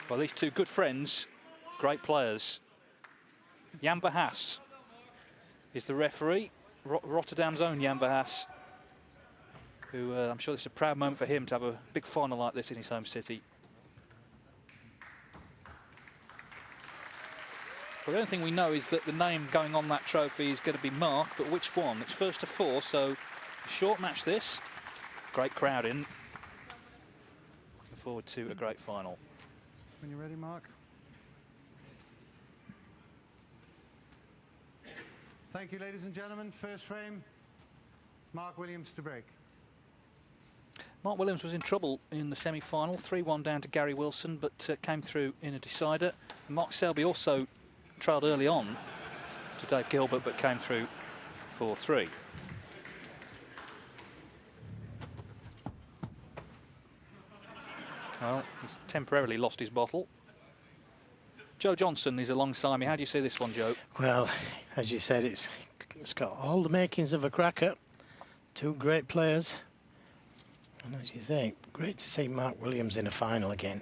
Well, these two good friends, great players. Jan Verhaas is the referee, Rotterdam's own Jan Verhaas, who I'm sure this is a proud moment for him to have a big final like this in his home city. Well, the only thing we know is that the name going on that trophy is going to be Mark, but which one? It's first to four, so a short match this. Great crowd in. Looking forward to a great final. When you're ready, Mark. Thank you, ladies and gentlemen. First frame, Mark Williams to break. Mark Williams was in trouble in the semi-final, 3-1 down to Gary Wilson, but came through in a decider. Mark Selby also trailed early on to Dave Gilbert, but came through 4-3. Well, he's temporarily lost his bottle. Joe Johnson is alongside me. How do you see this one, Joe? Well, as you said, it's got all the makings of a cracker. Two great players. And as you say, great to see Mark Williams in a final again.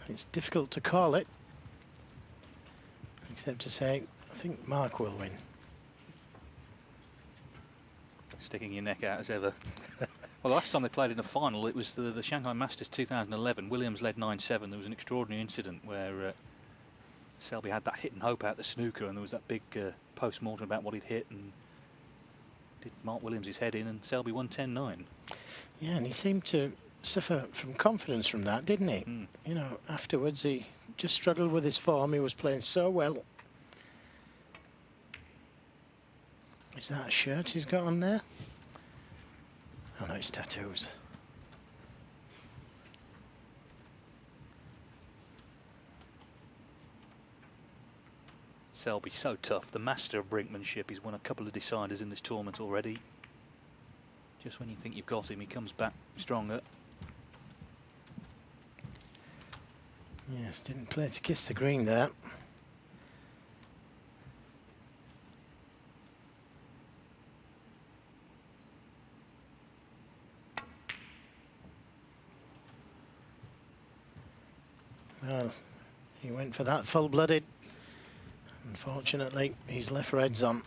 It's difficult to call it, except to say, I think Mark will win. Sticking your neck out as ever. Well, the last time they played in a final, it was the Shanghai Masters 2011. Williams led 9-7. There was an extraordinary incident where Selby had that hit and hope out the snooker, and there was that big post-mortem about what he'd hit, and did Mark Williams his head in, and Selby won 10-9. Yeah, and he seemed to suffer from confidence from that, didn't he? Mm. You know, afterwards he just struggled with his form. He was playing so well. Is that a shirt he's got on there? Oh no, it's tattoos. Selby so tough, the master of brinkmanship. He's won a couple of deciders in this tournament already. Just when you think you've got him, he comes back stronger. Yes, didn't play to kiss the green there. Well, he went for that full-blooded. Unfortunately, he's left reds on.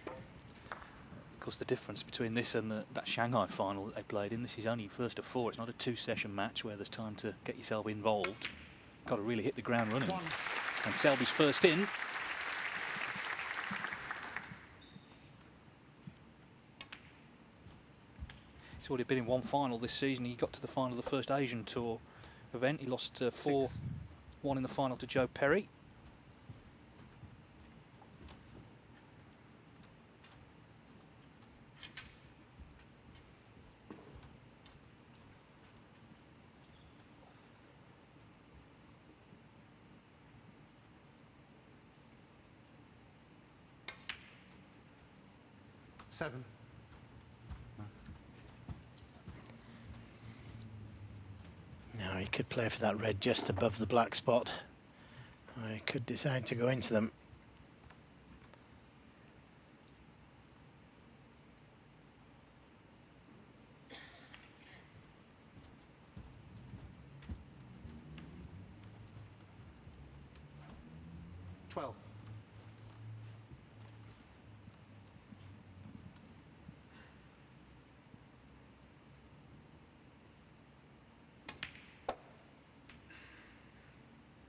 Of course, the difference between this and that Shanghai final that they played in, this is only first of four. It's not a two-session match where there's time to get yourself involved. Got to really hit the ground running. And Selby's first in. He's already been in one final this season. He got to the final of the first Asian Tour event. He lost 4-1 in the final to Joe Perry. Seven. Now he could play for that red just above the black spot. Or he could decide to go into them.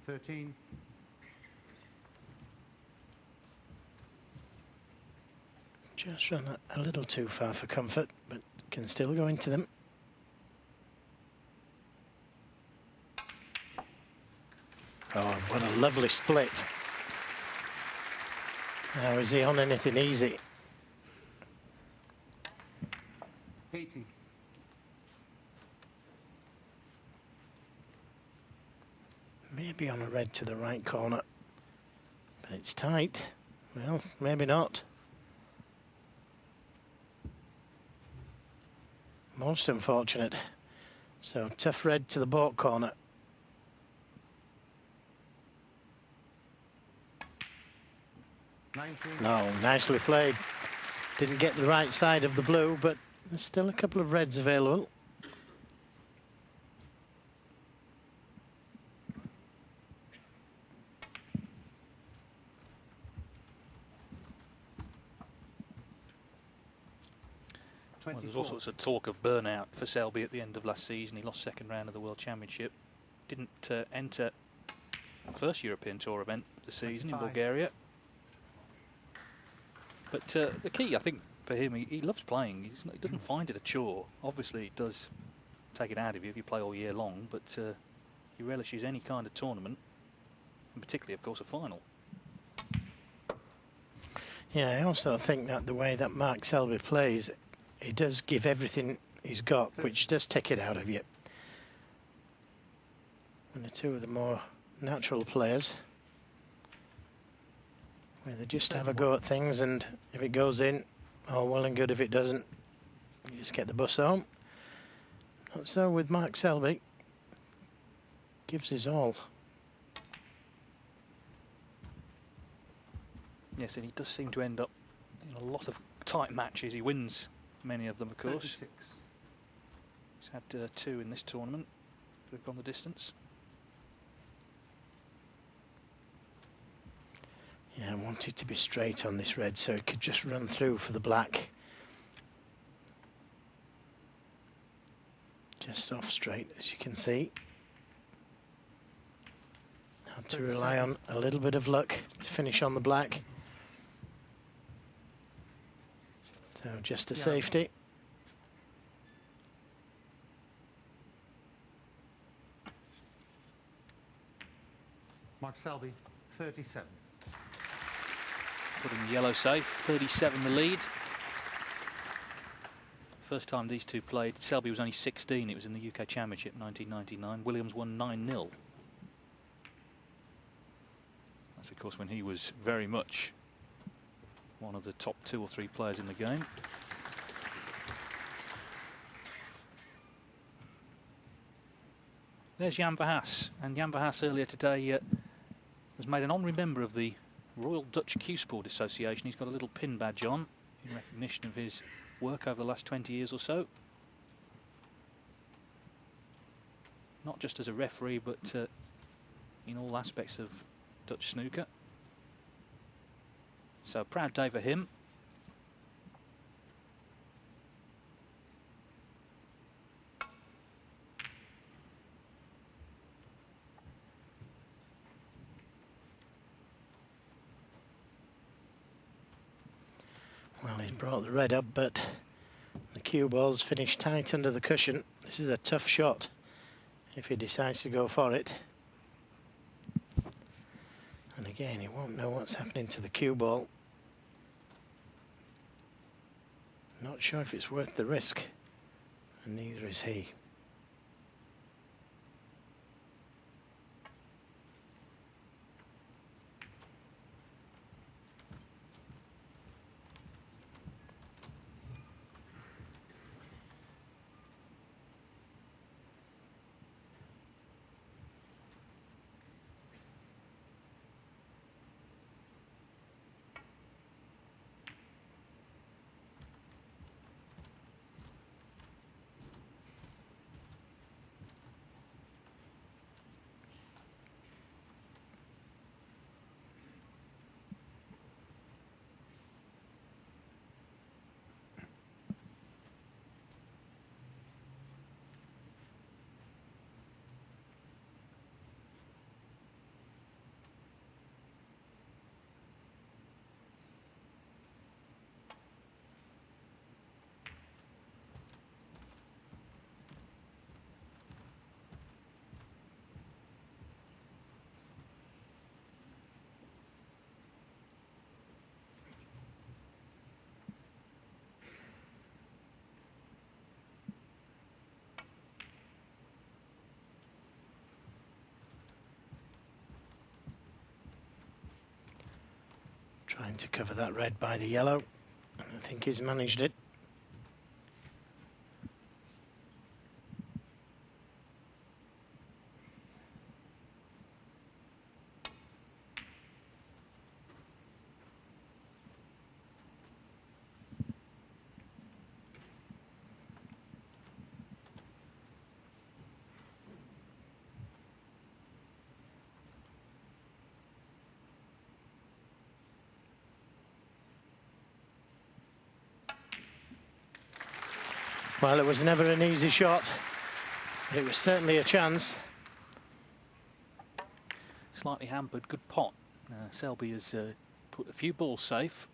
$13. Just run a little too far for comfort, but can still go into them. Oh, what a lovely split. Now, is he on anything easy? 80. Maybe on a red to the right corner, but it's tight. Well, maybe not. Most unfortunate. So tough red to the baulk corner. No, nicely played. Didn't get the right side of the blue, but There's still a couple of reds available. Well, there's all sorts of talk of burnout for Selby at the end of last season. He lost second round of the World Championship. Didn't enter the first European Tour event of the season in Bulgaria. But the key, I think, for him, he loves playing. He doesn't find it a chore. Obviously, it does take it out of you if you play all year long, but he relishes any kind of tournament, and particularly, of course, a final. Yeah, I also think that the way that Mark Selby plays, he does give everything he's got, which does take it out of you. And the two of the more natural players, where they just have a go at things, and if it goes in, all well and good. If it doesn't, you just get the bus home. Not so with Mark Selby. Gives his all. Yes, and he does seem to end up in a lot of tight matches. He wins many of them, of course. 36. He's had 2 in this tournament that have gone the distance. Yeah, I wanted to be straight on this red so it could just run through for the black. Just off straight, as you can see. Had to rely on a little bit of luck to finish on the black. So just a safety. Mark Selby, 37. Putting the yellow safe, 37 the lead. First time these two played, Selby was only 16. It was in the UK Championship 1999. Williams won 9-0. That's of course when he was very much one of the top 2 or 3 players in the game. There's Jan Verhaas, and Jan Verhaas earlier today was made an honorary member of the Royal Dutch Q Sport Association. He's got a little pin badge on in recognition of his work over the last 20 years or so. Not just as a referee, but in all aspects of Dutch snooker. So proud day for him. Well, he's brought the red up, but the cue ball's finished tight under the cushion. This is a tough shot if he decides to go for it. And again, he won't know what's happening to the cue ball. Not sure if it's worth the risk, and neither is he. Trying to cover that red by the yellow. I think he's managed it. Well, it was never an easy shot, but it was certainly a chance. Slightly hampered, good pot. Selby has put a few balls safe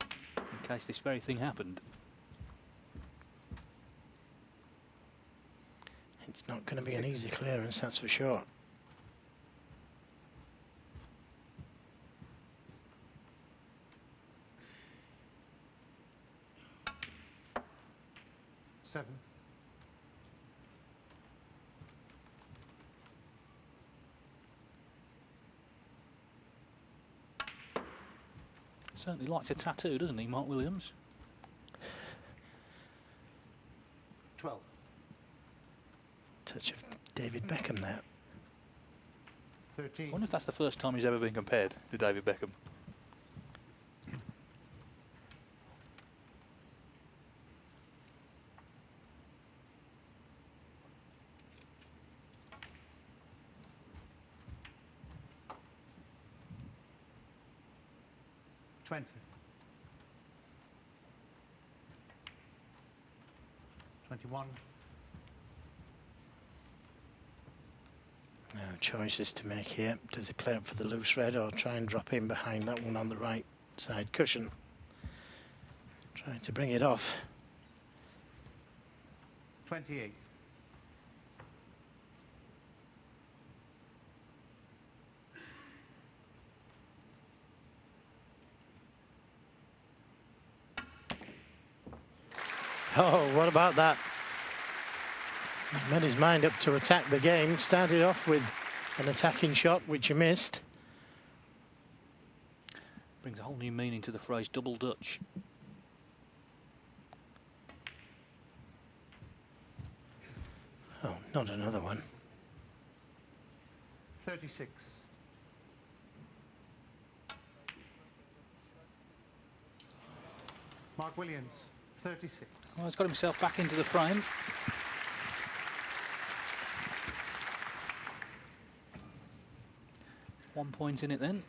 in case this very thing happened. It's not going to be an easy clearance, that's for sure. Seven. Certainly likes a tattoo, doesn't he, Mark Williams? 12. Touch of David Beckham there. 13. I wonder if that's the first time he's ever been compared to David Beckham. $20. 21. No choices to make here. Does he play up for the loose red or try and drop in behind that one on the right side cushion? Trying to bring it off. 28. Oh, what about that? He's made his mind up to attack the game. Started off with an attacking shot, which he missed. Brings a whole new meaning to the phrase double Dutch. Oh, not another one. 36. Mark Williams, 36. Well, he's got himself back into the frame. One point in it then.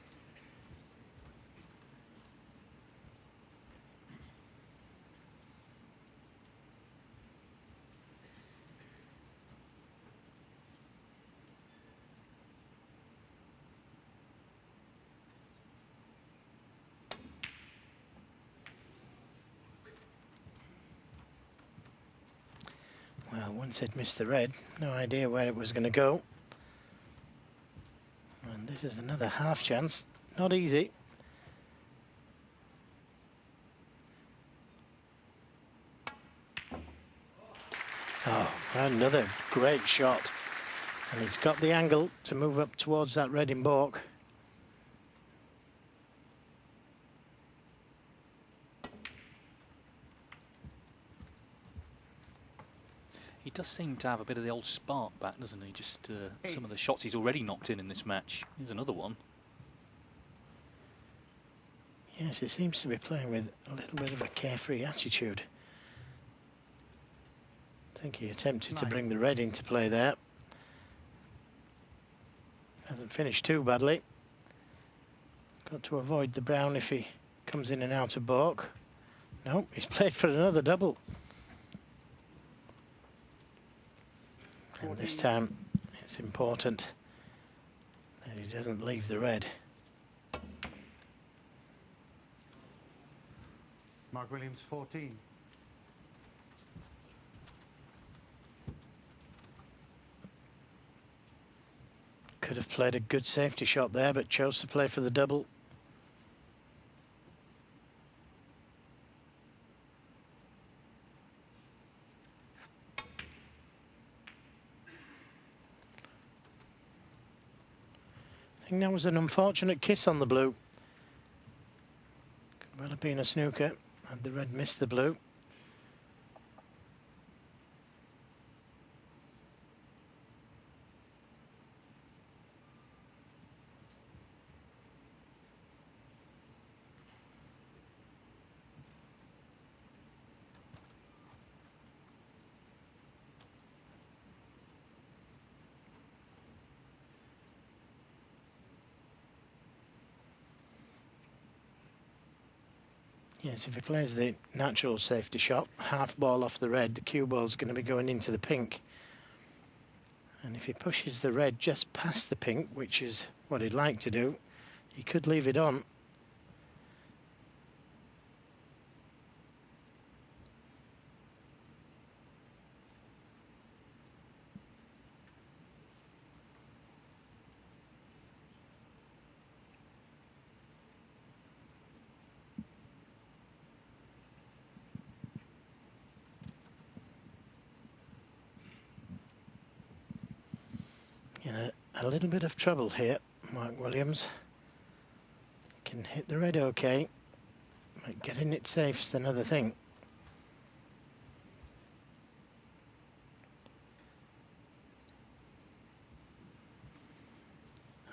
Well, once it missed the red, no idea where it was going to go. And this is another half chance. Not easy. Oh, another great shot. And he's got the angle to move up towards that red in baulk. He does seem to have a bit of the old spark back, doesn't he? Just some of the shots he's already knocked in this match. Here's another one. Yes, he seems to be playing with a little bit of a carefree attitude. I think he attempted to bring the red into play there. Hasn't finished too badly. Got to avoid the brown if he comes in and out of baulk. No, he's played for another double. And this time it's important that he doesn't leave the red. Mark Williams, 14. Could have played a good safety shot there, but chose to play for the double. I think that was an unfortunate kiss on the blue. Could well have been a snooker, had the red missed the blue. Yes, if he plays the natural safety shot, half ball off the red, the cue ball's going to be going into the pink. And if he pushes the red just past the pink, which is what he'd like to do, he could leave it on. In a little bit of trouble here, Mark Williams. Can hit the red okay, but getting it safe's another thing.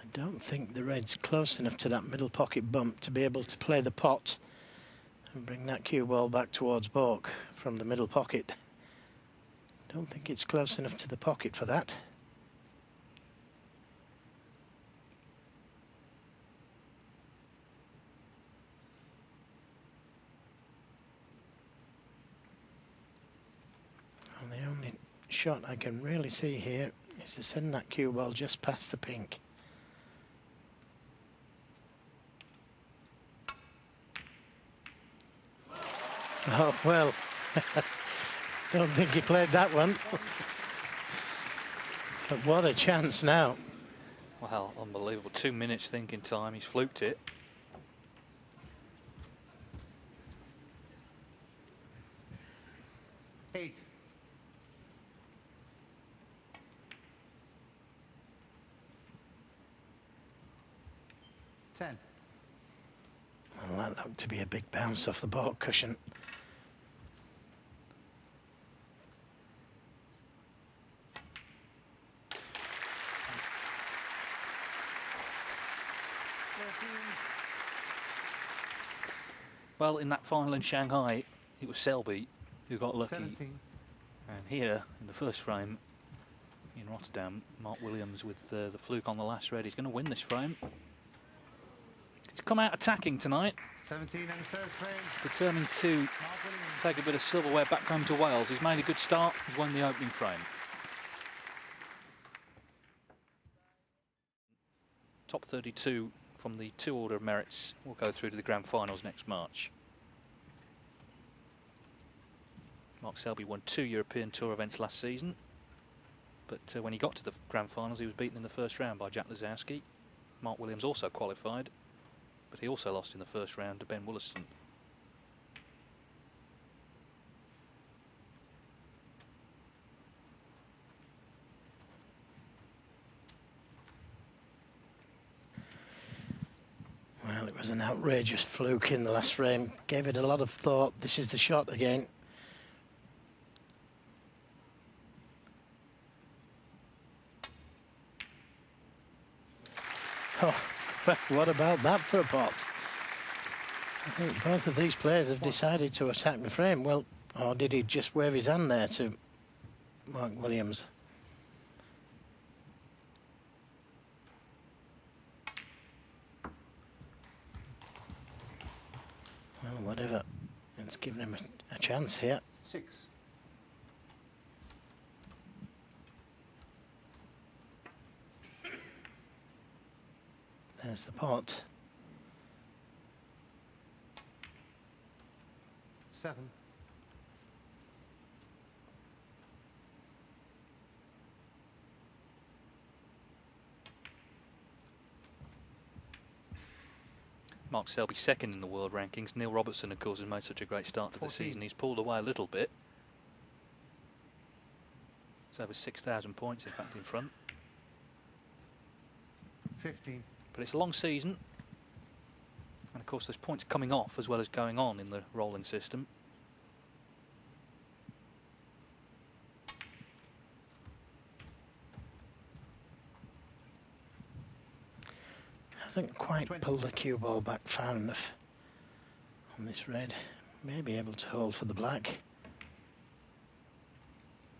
I don't think the red's close enough to that middle pocket bump to be able to play the pot and bring that cue ball back towards baulk from the middle pocket. Don't think it's close enough to the pocket for that. And the only shot I can really see here is to send that cue ball just past the pink. Oh, well, don't think he played that one. But what a chance now. Well, unbelievable. 2 minutes thinking time. He's fluked it. Eight. Ten. Well, that looked to be a big bounce off the baulk cushion. Well, in that final in Shanghai, it was Selby who got lucky. 17. And here, in the first frame, in Rotterdam, Mark Williams with the fluke on the last red. He's going to win this frame. He's come out attacking tonight. 17 and the first frame. Determined to Mark Williams. take a bit of silverware back home to Wales. He's made a good start. He's won the opening frame. Top 32 from the two order of merits will go through to the grand finals next March. Mark Selby won 2 European Tour events last season, but when he got to the grand finals he was beaten in the first round by Jack Lazowski. Mark Williams also qualified, but he also lost in the first round to Ben Wollaston. Well, it was an outrageous fluke in the last frame. Gave it a lot of thought. This is the shot again. Oh, well, what about that for a pot? I think both of these players have decided to attack the frame. Well, or did he just wave his hand there to Mark Williams? Well, whatever. It's given him a chance here. 6. There's the pot. 7. Mark Selby second in the world rankings. Neil Robertson, of course, has made such a great start to the 14. season. He's pulled away a little bit. It's over 6,000 points, in fact, in front. 15. But it's a long season. And, of course, there's points coming off as well as going on in the rolling system. Hasn't quite 20. pulled the cue ball back far enough on this red. May be able to hold for the black.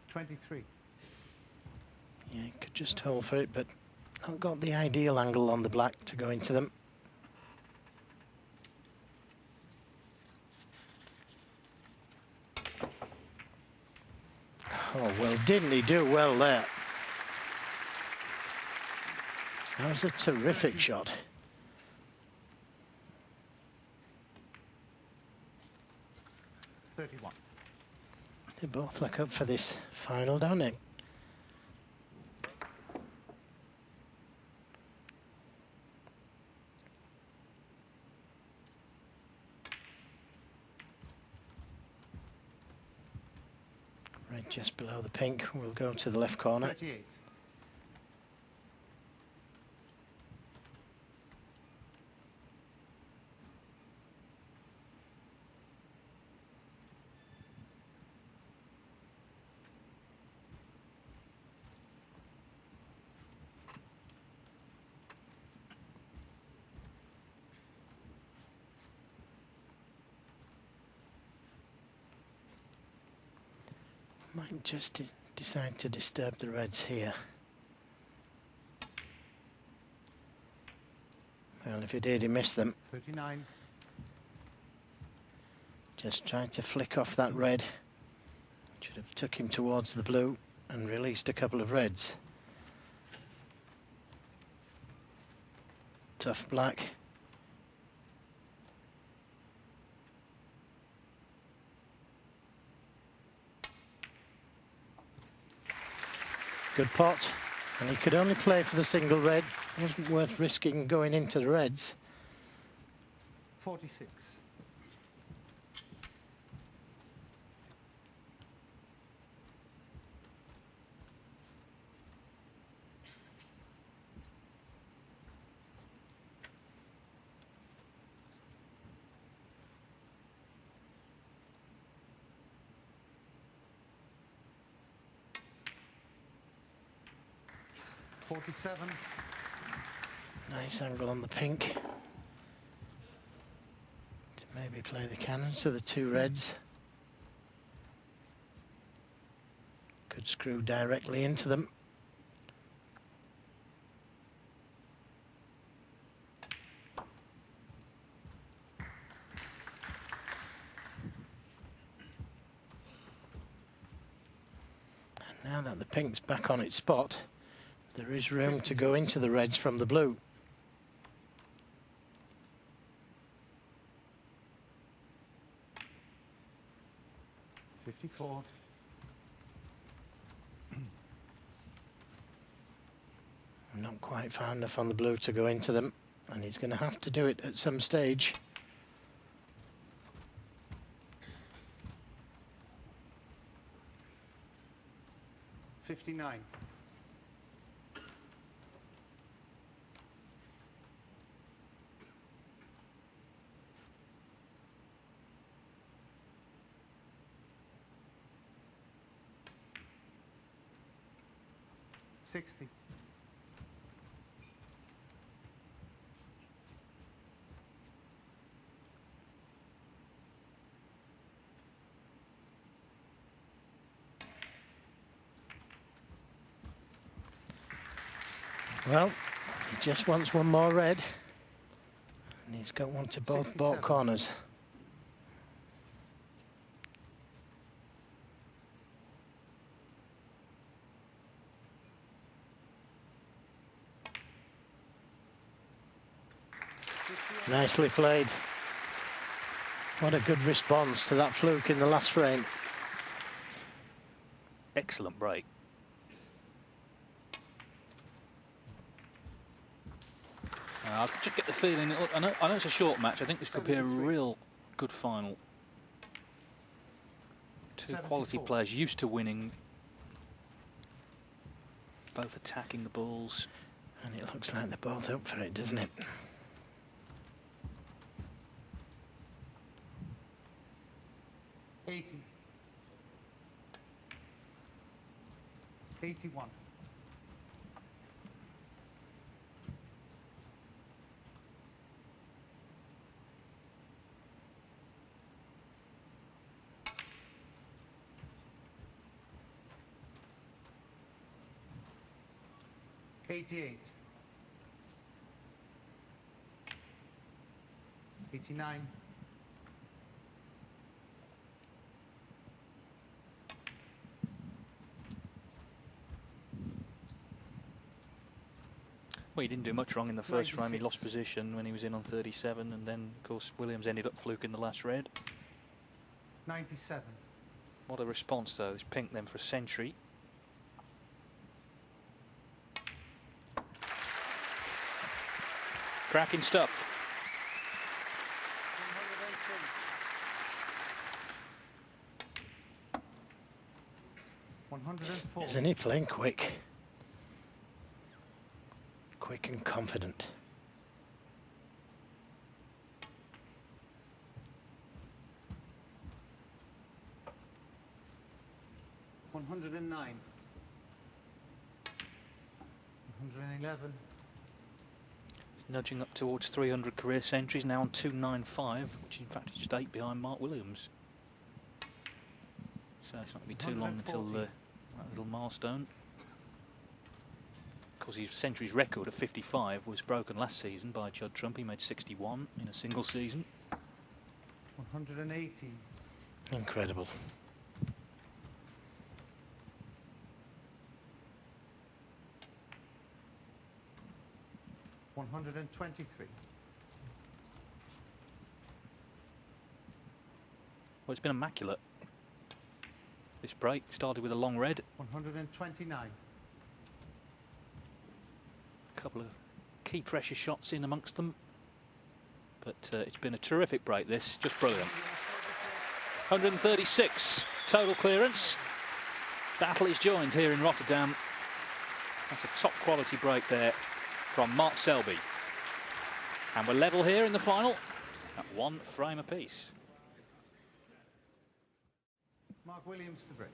23. Yeah, could just hold for it, but not got the ideal angle on the black to go into them. Oh, well, didn't he do well there? That was a terrific shot. 31. They both look up for this final, don't they? Right, just below the pink, we'll go to the left corner. 38. Might just decide to disturb the reds here. Well, if he did, he missed them. 39. Just tried to flick off that red. Should have took him towards the blue and released a couple of reds. Tough black. Good pot, and he could only play for the single red. It wasn't worth risking going into the reds. 46. $47. Nice angle on the pink. To maybe play the cannon to the two reds. Could screw directly into them. And now that the pink's back on its spot, there is room to go into the reds from the blue. $54. Not quite far enough on the blue to go into them, and he's going to have to do it at some stage. $59. $60. Well, he just wants one more red, and he's got one to both 67. baulk corners. Nicely played. What a good response to that fluke in the last frame. Excellent break. I could just get the feeling, I know it's a short match, I think this could be a 73. real good final. Two 74. quality players used to winning, both attacking the balls. And it looks like they're both up for it, doesn't it? $80. 81. $88. 89. Well, he didn't do much wrong in the first frame. He 96. lost position when he was in on 37, and then, of course, Williams ended up fluking the last red. 97. What a response, though. This pink then for a century. Cracking stuff. 104. Isn't he playing quick? Quick and confident. 109. 111. Nudging up towards 300 career centuries, now on 295, which in fact is just 8 behind Mark Williams. So it's not going to be too long until that little milestone. Of course, his centuries record of 55 was broken last season by Judd Trump. He made 61 in a single season. 118. Incredible. $123. Well, it's been immaculate. This break started with a long red. 129. A couple of key pressure shots in amongst them. But it's been a terrific break, this. Just brilliant. 136 total clearance. Battle is joined here in Rotterdam. That's a top quality break there from Mark Selby. And we're level here in the final at 1 frame apiece. Mark Williams to break.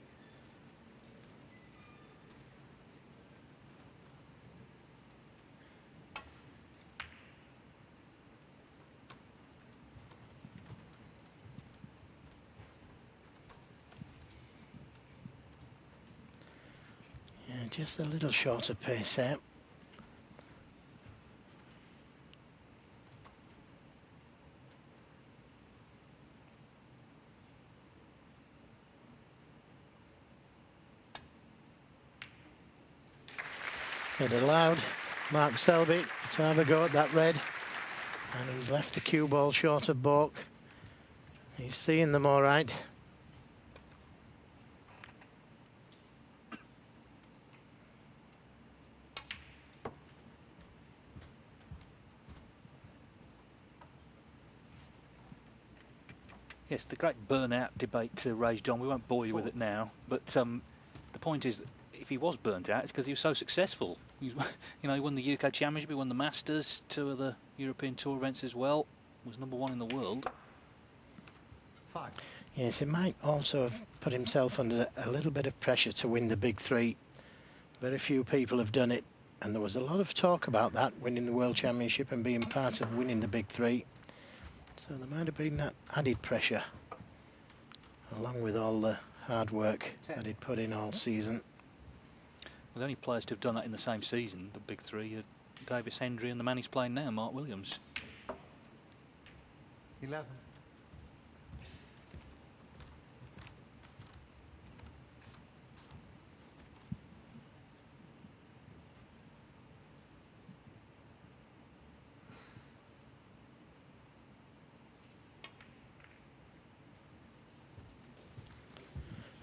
Yeah, just a little shorter pace there. It allowed Mark Selby to have a go at that red, and he's left the cue ball short of baulk. He's seeing them all right. Yes, the great burnout debate raged on. We won't bore you with it now, but the point is that if he was burnt out, it's because he was so successful. He won the UK Championship, he won the Masters, 2 of the European Tour events as well. Was #1 in the world. 5. Yes, he might also have put himself under a little bit of pressure to win the big 3. Very few people have done it, and there was a lot of talk about that, winning the World Championship and being part of winning the big 3. So there might have been that added pressure, along with all the hard work that he'd put in all season. Well, the only players to have done that in the same season, the big 3, are Davis Hendry and the man he's playing now, Mark Williams. 11.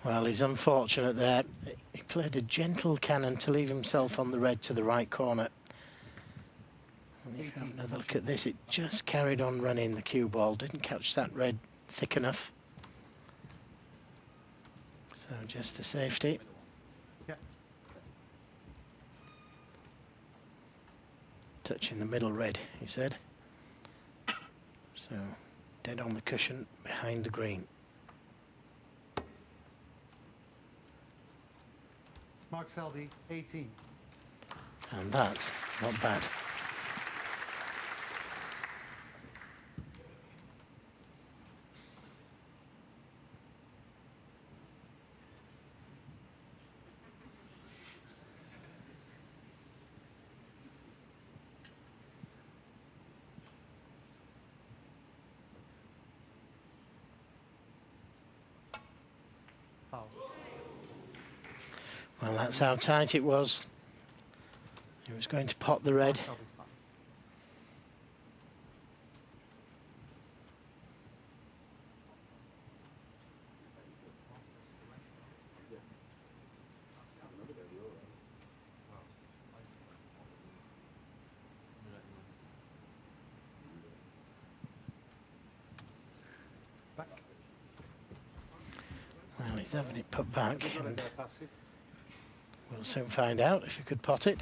Well, he's unfortunate there. He played a gentle cannon to leave himself on the red to the right corner. And if you have another look at this, it just carried on running the cue ball. Didn't catch that red thick enough. So just a safety. Yeah. Touching the middle red, he said. So dead on the cushion behind the green. Mark Selby, 18. And that's not bad. Foul. Well, that's how tight it was. He was going to pot the red. Selby, 5. Back. Well, he's having it put back, You've got it and there, passive. we'll soon find out if he could pot it.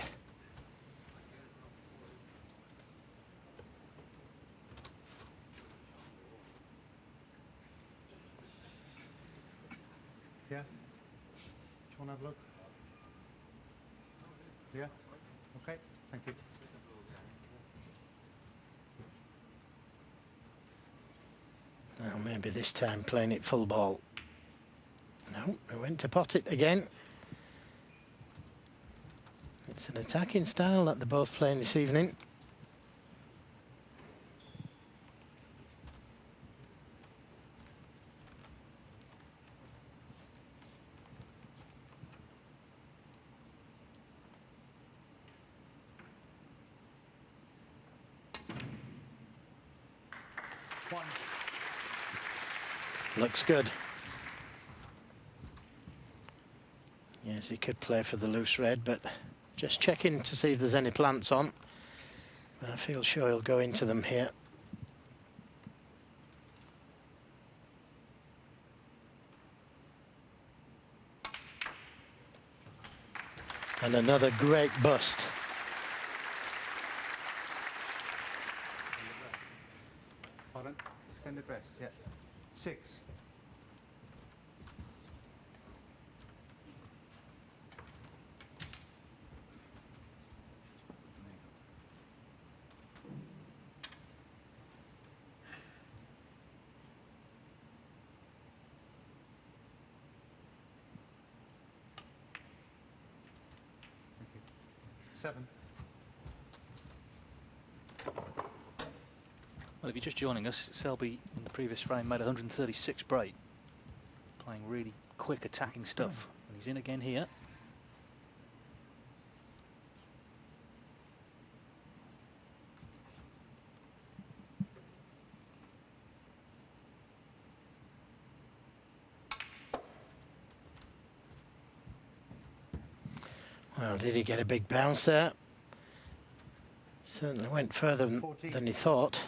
Yeah. Do you want to have a look? Yeah. Okay. Thank you. Now maybe this time playing it full ball. No, we went to pot it again. It's an attacking style that they're both playing this evening. One. Looks good. Yes, he could play for the loose red, but just checking to see if there's any plants on. I feel sure he'll go into them here. And another great bust. Pardon? Extended rest, yeah. 6. Thank you. 7. Well, if you're just joining us, Selby in the previous frame made 136 break, playing really quick attacking stuff, and he's in again here. Well, did he get a big bounce there? Certainly went further than he thought.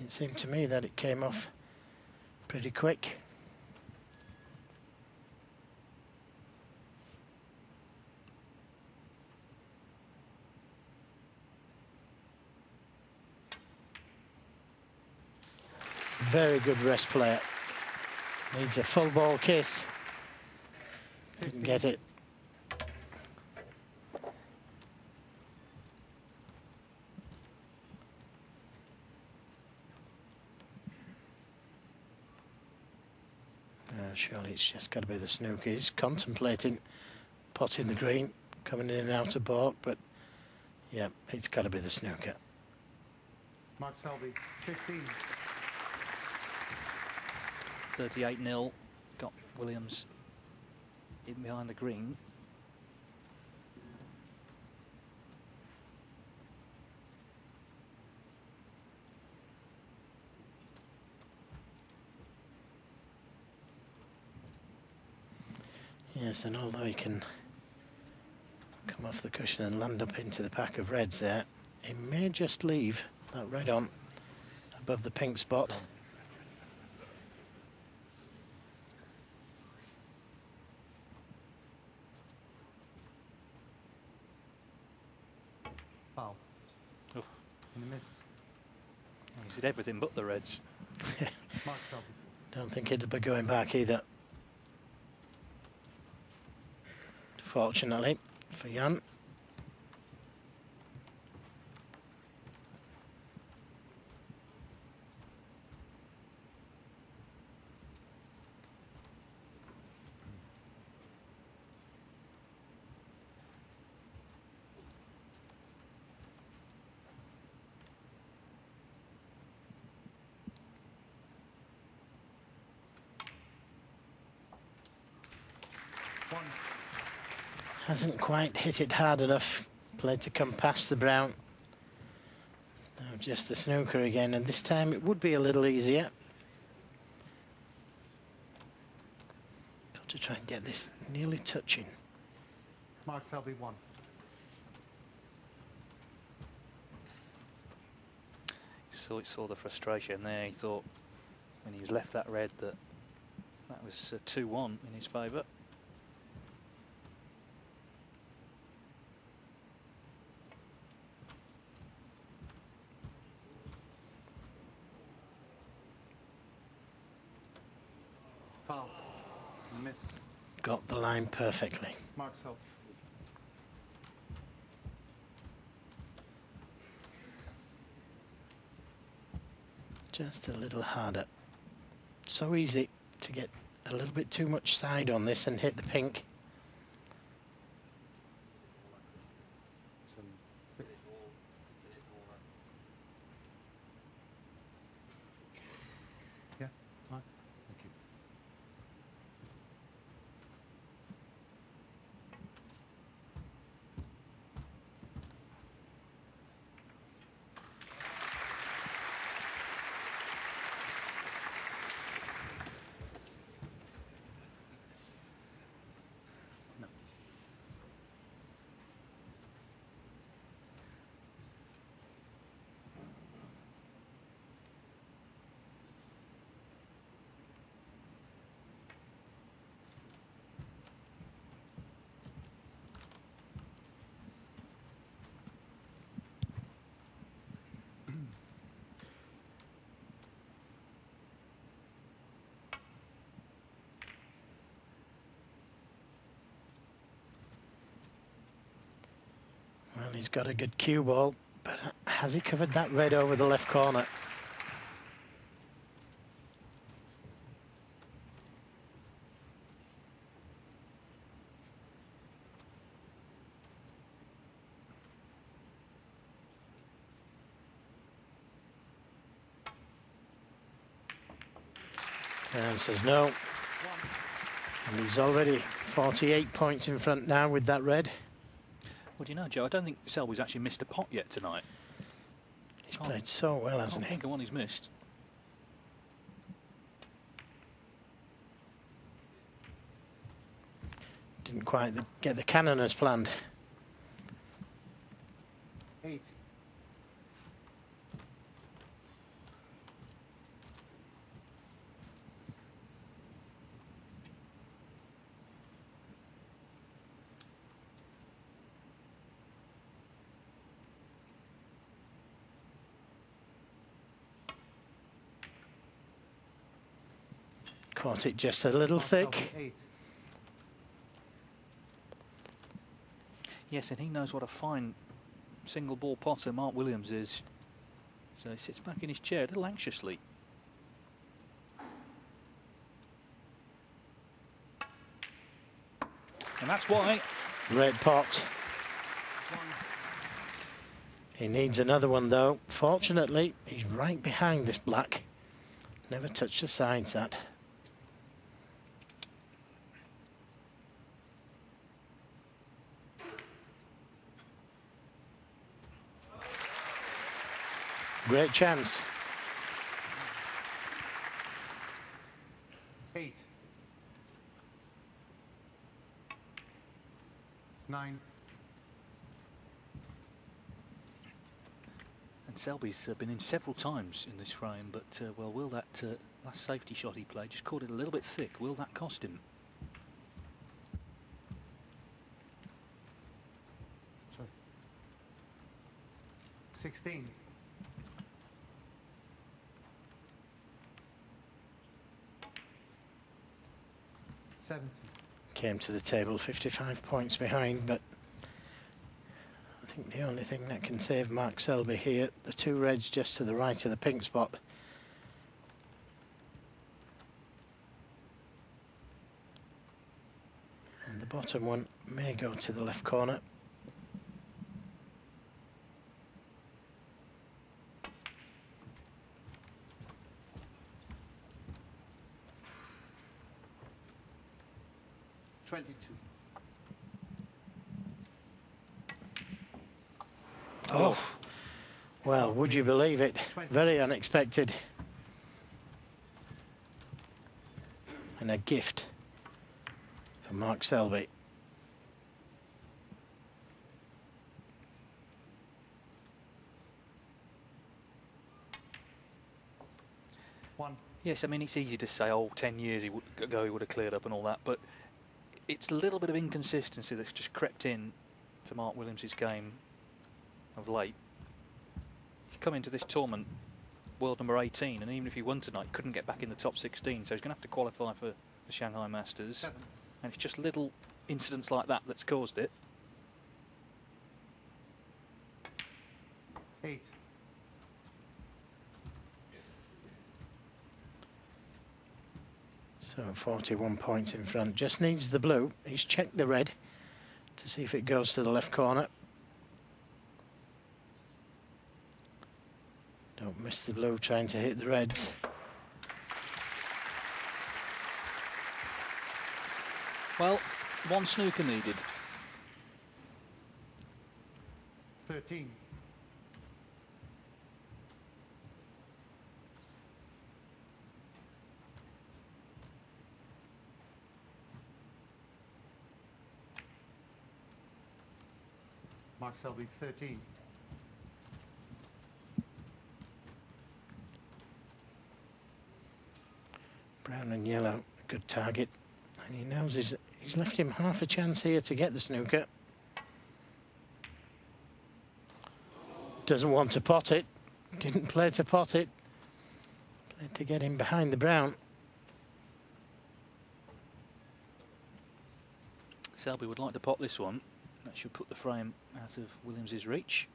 It seemed to me that it came off pretty quick. Very good rest player. Needs a full ball kiss. Didn't get it. Surely it's just got to be the snooker. He's contemplating potting the green, coming in and out of balk, but yeah, it's got to be the snooker. Mark Selby, 15. 38-0, got Williams in behind the green. Yes, and although he can come off the cushion and land up into the pack of reds there, he may just leave that red on above the pink spot. Foul. Oh. And a miss. He's hit everything but the reds. Mark Selby. Don't think he'd be going back either. Fortunately for Jan. Hasn't quite hit it hard enough. Played to come past the brown. Now just the snooker again, and this time it would be a little easier. Got to try and get this nearly touching. Mark Selby 1. Saw the frustration there. He thought when he was left that red that was 2-1 in his favour. Foul. Miss. Got the line perfectly. Mark Selby. Just a little harder. So easy to get a little bit too much side on this and hit the pink. Yeah, fine. Thank you. Well, he's got a good cue ball, but has he covered that red over the left corner? And says no. And he's already 48 points in front now with that red. Well, do you know, Joe, I don't think Selby's actually missed a pot yet tonight. He's played so well, hasn't he? I think of one he's missed. Didn't quite get the cannon as planned. 8. Caught it just a little thick. 8. Yes, and he knows what a fine single ball potter Mark Williams is. So he sits back in his chair a little anxiously. And that's why. Red pot. He needs another one though. Fortunately, he's right behind this black. Never touched the sides that. Great chance. 8. 9. And Selby's been in several times in this frame, but well, will that last safety shot he played, just caught it a little bit thick, will that cost him? Sorry. 16. 17. Came to the table 55 points behind, but I think the only thing that can save Mark Selby here, the two reds just to the right of the pink spot. And the bottom one may go to the left corner. Oh, well, would you believe it? Very unexpected. And a gift for Mark Selby. Yes, I mean, it's easy to say, oh, 10 years ago he would have cleared up and all that, but it's a little bit of inconsistency that's just crept in to Mark Williams' game of late. He's come into this tournament world number 18, and even if he won tonight, couldn't get back in the top 16, so he's going to have to qualify for the Shanghai Masters. 7. And it's just little incidents like that that's caused it. 8. So 41 points in front. Just needs the blue. He's checked the red to see if it goes to the left corner. Don't miss the blue trying to hit the reds. Well, one snooker needed. 13. Mark Selby, 13. Brown and yellow, good target. And he knows he's left him half a chance here to get the snooker. Doesn't want to pot it. Didn't play to pot it. Played to get him behind the brown. Selby would like to pot this one. That should put the frame out of Williams's reach.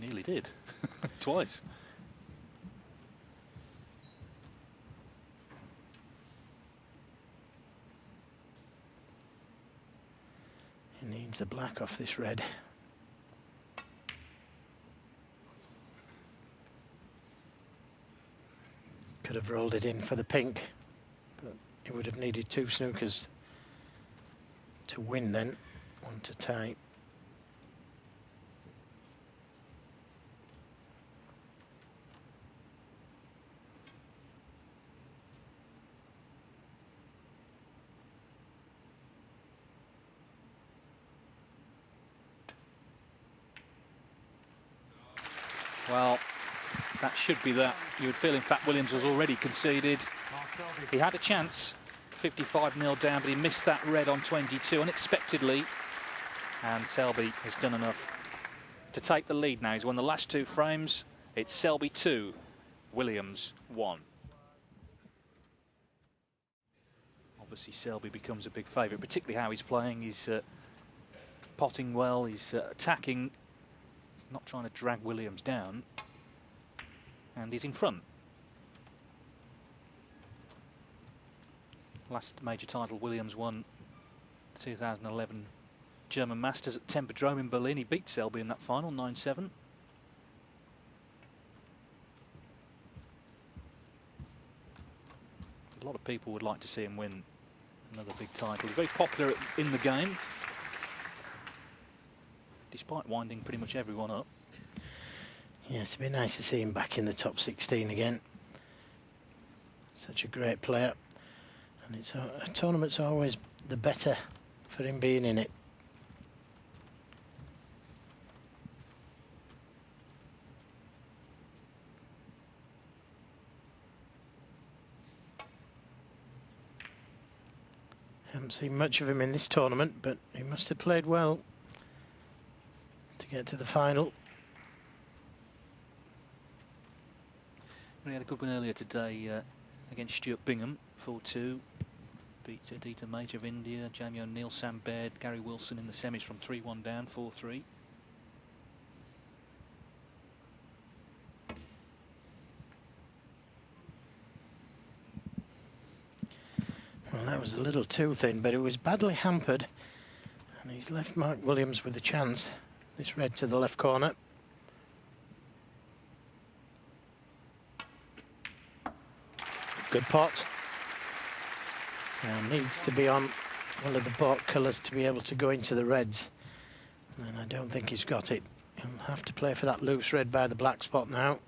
Nearly did. Twice. He needs a black off this red. Could have rolled it in for the pink, but he would have needed 2 snookers to win then, 1 to tie. Well, that should be that. You would feel, in fact, Williams was already conceded. He had a chance, 55-0 down, but he missed that red on 22 unexpectedly. And Selby has done enough to take the lead now. He's won the last 2 frames. It's Selby 2, Williams 1. Obviously, Selby becomes a big favourite, particularly how he's playing. He's potting well, he's attacking. He's not trying to drag Williams down. And he's in front. Last major title Williams won, 2011 German Masters at Tempodrome in Berlin. He beat Selby in that final, 9-7. A lot of people would like to see him win another big title. He's very popular in the game, despite winding pretty much everyone up. Yeah, it'd be nice to see him back in the top 16 again. Such a great player. And it's a tournament's always the better for him being in it. Haven't seen much of him in this tournament, but he must have played well to get to the final. He had a good win earlier today against Stuart Bingham, 4-2. Beat Aditya Major of India, Jamie O'Neill, Sam Baird, Gary Wilson in the semis from 3-1 down, 4-3. Well, that was a little too thin, but it was badly hampered. And he's left Mark Williams with a chance. This red to the left corner. Good pot. Needs to be on one of the baulk colours to be able to go into the reds. And I don't think he's got it. He'll have to play for that loose red by the black spot now.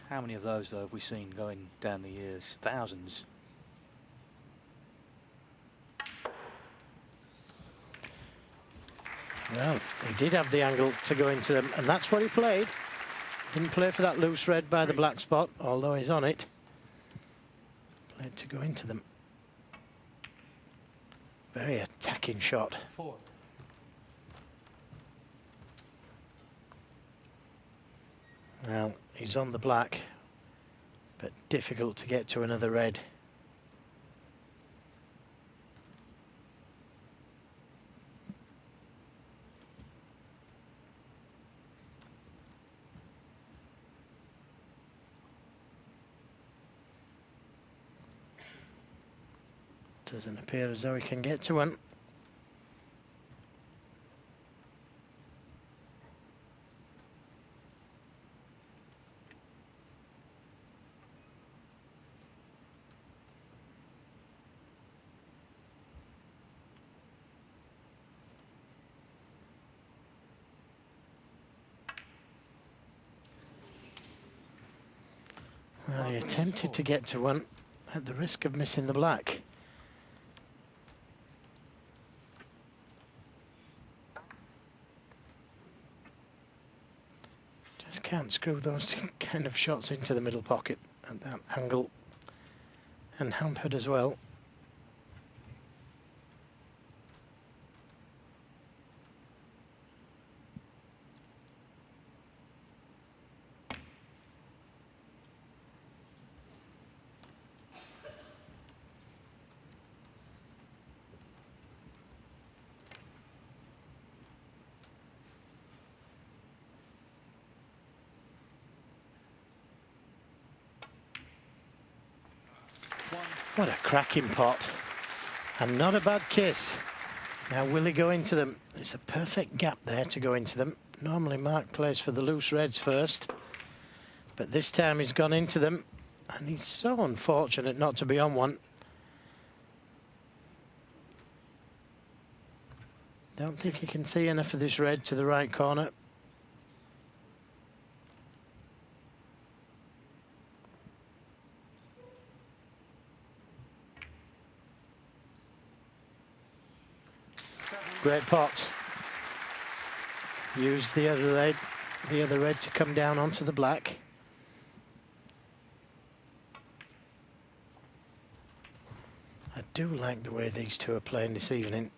How many of those, though, have we seen going down the years? Thousands. Well, he did have the angle to go into them, and that's what he played. Didn't play for that loose red by the black spot, although he's on it. Played to go into them. Very attacking shot. 4. Well, he's on the black, but difficult to get to another red. Doesn't appear as though he can get to one. Well, he attempted to get to one at the risk of missing the black. Just can't screw those kind of shots into the middle pocket at that angle, and hampered as well. What a cracking pot, and not a bad kiss. Now will he go into them? It's a perfect gap there to go into them. Normally Mark plays for the loose reds first, but this time he's gone into them, and he's so unfortunate not to be on one. Don't think he can see enough of this red to the right corner. Great pot. Use the other red to come down onto the black. I do like the way these two are playing this evening.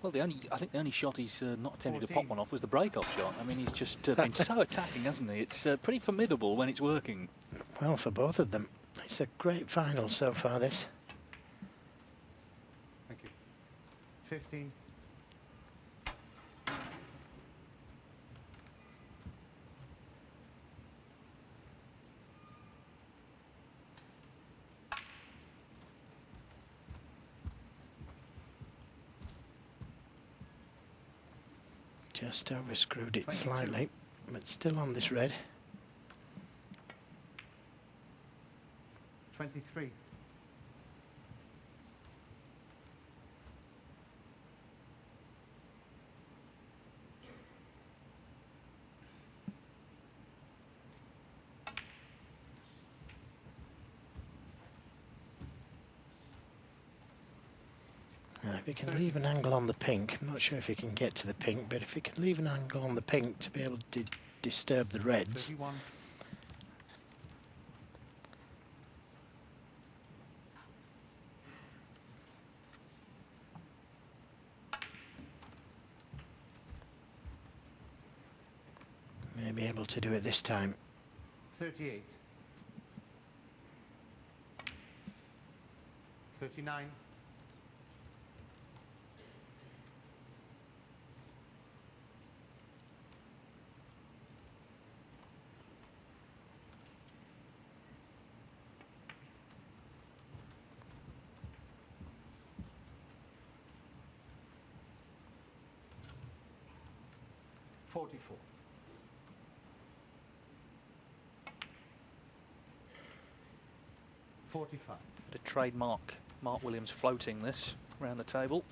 Well, I think the only shot he's not attempting to pop one off was the break-off shot. I mean, he's just been so attacking, hasn't he? It's pretty formidable when it's working. Well, for both of them. It's a great final so far, this. Thank you. 15. Just over-screwed it slightly, but still on this red. 23. If he can leave an angle on the pink, I'm not sure if he can get to the pink, but if he can leave an angle on the pink to be able to disturb the reds. 31. May be able to do it this time. 38. 39. 44. 45. The trademark Mark Williams floating this around the table.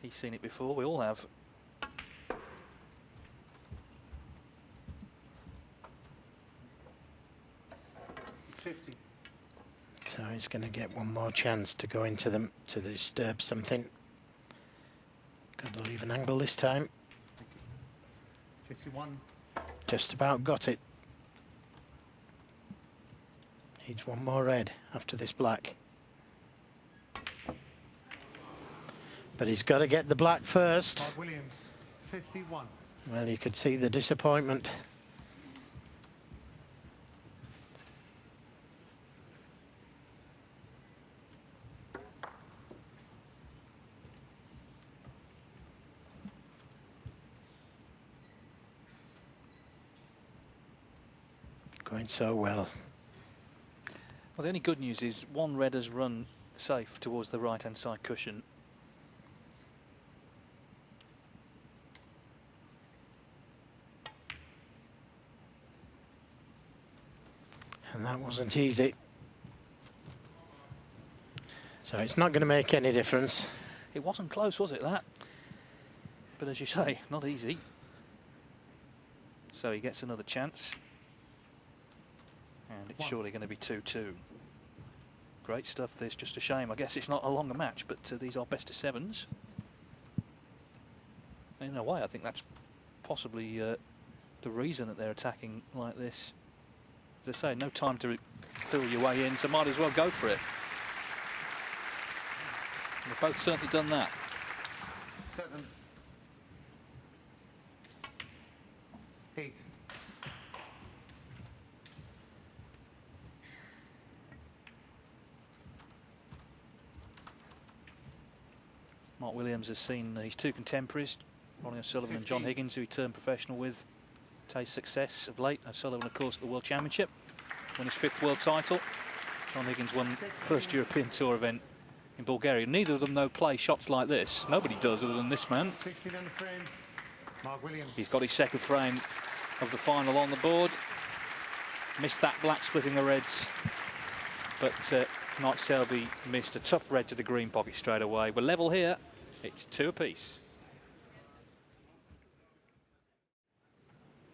He's seen it before, we all have. So he's going to get one more chance to go into them to disturb something. Got to leave an angle this time. 51. Just about got it. Needs one more red after this black. But he's got to get the black first. Mark Williams, 51. Well, you could see the disappointment. Going so well. Well, the only good news is one red has run safe towards the right-hand side cushion. And that wasn't easy. So it's not going to make any difference. It wasn't close, was it, that? But as you say, not easy. So he gets another chance. And it's surely going to be 2-2. Great stuff, this. Just a shame. I guess it's not a longer match, but these are best of sevens. In a way, I think that's possibly the reason that they're attacking like this. As I say, no time to fill your way in, so might as well go for it. And they've both certainly done that. 7. 8. Mark Williams has seen his two contemporaries, Ronnie O'Sullivan and John Higgins, who he turned professional with, taste success of late. O'Sullivan, of course, at the World Championship, won his 5th world title. John Higgins won first European Tour event in Bulgaria. Neither of them, though, play shots like this. Nobody does other than this man. 16 under frame, Mark Williams. He's got his second frame of the final on the board. Missed that black splitting the reds, but Mike Selby missed a tough red to the green pocket straight away. We're level here. It's 2 apiece.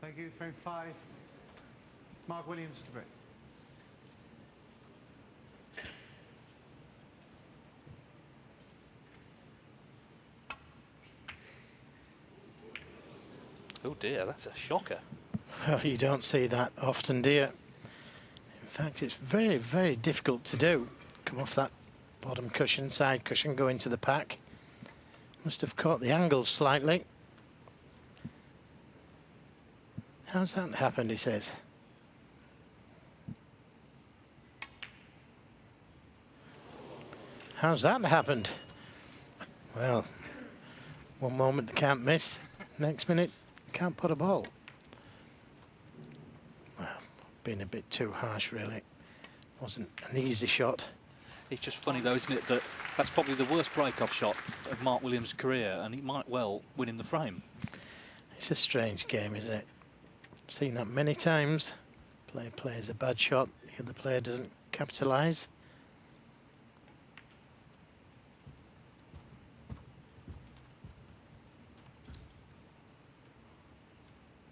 Thank you. Frame 5. Mark Williams to break. Oh dear, that's a shocker. Well, you don't see that often, do you? In fact, it's very, very difficult to do. Come off that bottom cushion, side cushion, go into the pack. Must have caught the angle slightly. How's that happened, he says. How's that happened? Well, one moment they can't miss, next minute can't put a ball. Well, been a bit too harsh, really. Wasn't an easy shot. It's just funny, though, isn't it, that that's probably the worst break-off shot of Mark Williams' career, and he might well win in the frame. It's a strange game, isn't it? I've seen that many times. Player plays a bad shot, the other player doesn't capitalise.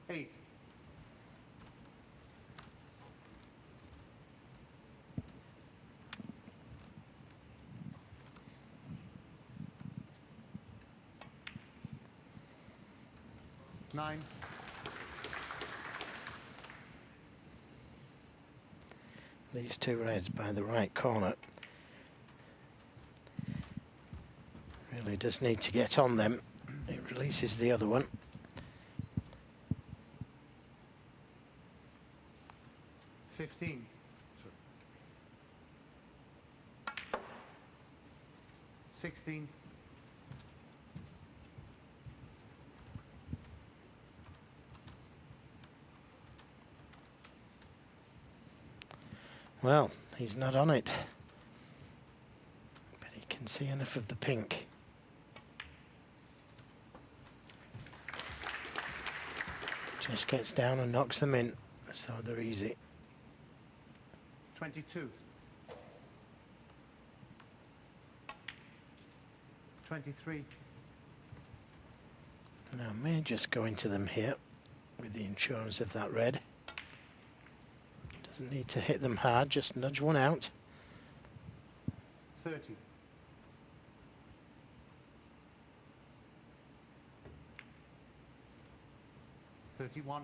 Eight. Nine. These two reds by the right corner. Really does need to get on them. It releases the other one. 15. 16. Well, he's not on it. But he can see enough of the pink. Just gets down and knocks them in. So they're easy. 22. 23. Now, I may just go into them here with the insurance of that red. Doesn't need to hit them hard, just nudge one out. 30. $31.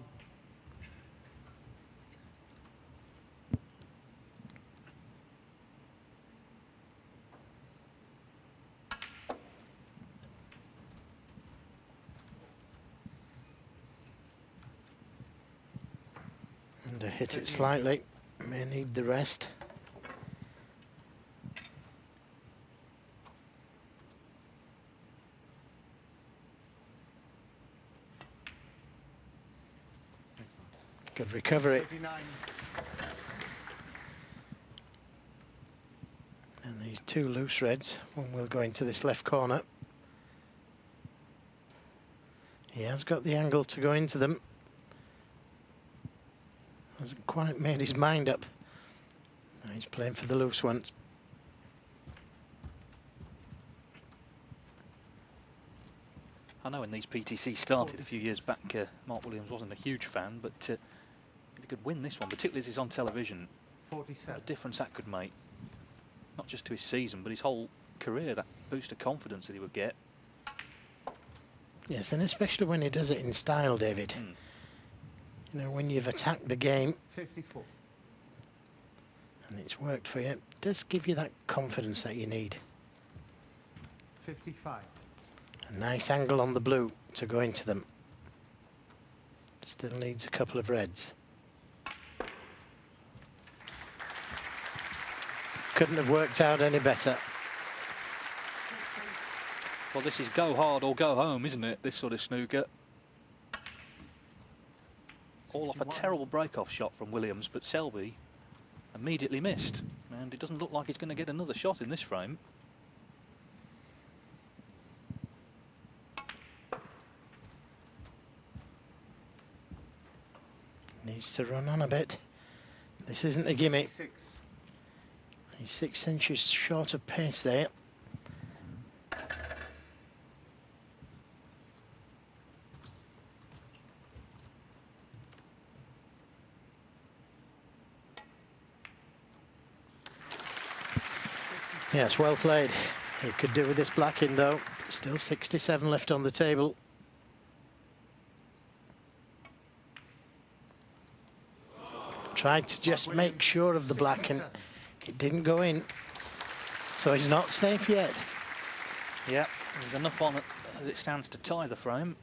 And hit it slightly, may need the rest. Good recovery. 39. And these two loose reds, one will go into this left corner. He has got the angle to go into them. Hasn't quite made his mind up. Now he's playing for the loose ones. I know when these PTC started a few years back, Mark Williams wasn't a huge fan, but if he could win this one, particularly as he's on television, what 47. a difference that could make. Not just to his season, but his whole career, that boost of confidence that he would get. Yes, and especially when he does it in style, David. You know, when you've attacked the game 54. and it's worked for you, it does give you that confidence that you need. 55. A nice angle on the blue to go into them. Still needs a couple of reds. Couldn't have worked out any better. 60. Well, this is go hard or go home, isn't it? This sort of snooker. All off a 61. terrible break-off shot from Williams, but Selby immediately missed. And it doesn't look like he's going to get another shot in this frame. Needs to run on a bit. This isn't a gimme. 66. He's 6 inches short of pace there. Yes, well played. He could do with this black in though. Still 67 left on the table. Tried to just make sure of the black and it didn't go in. So he's not safe yet. Yeah, there's enough on it as it stands to tie the frame.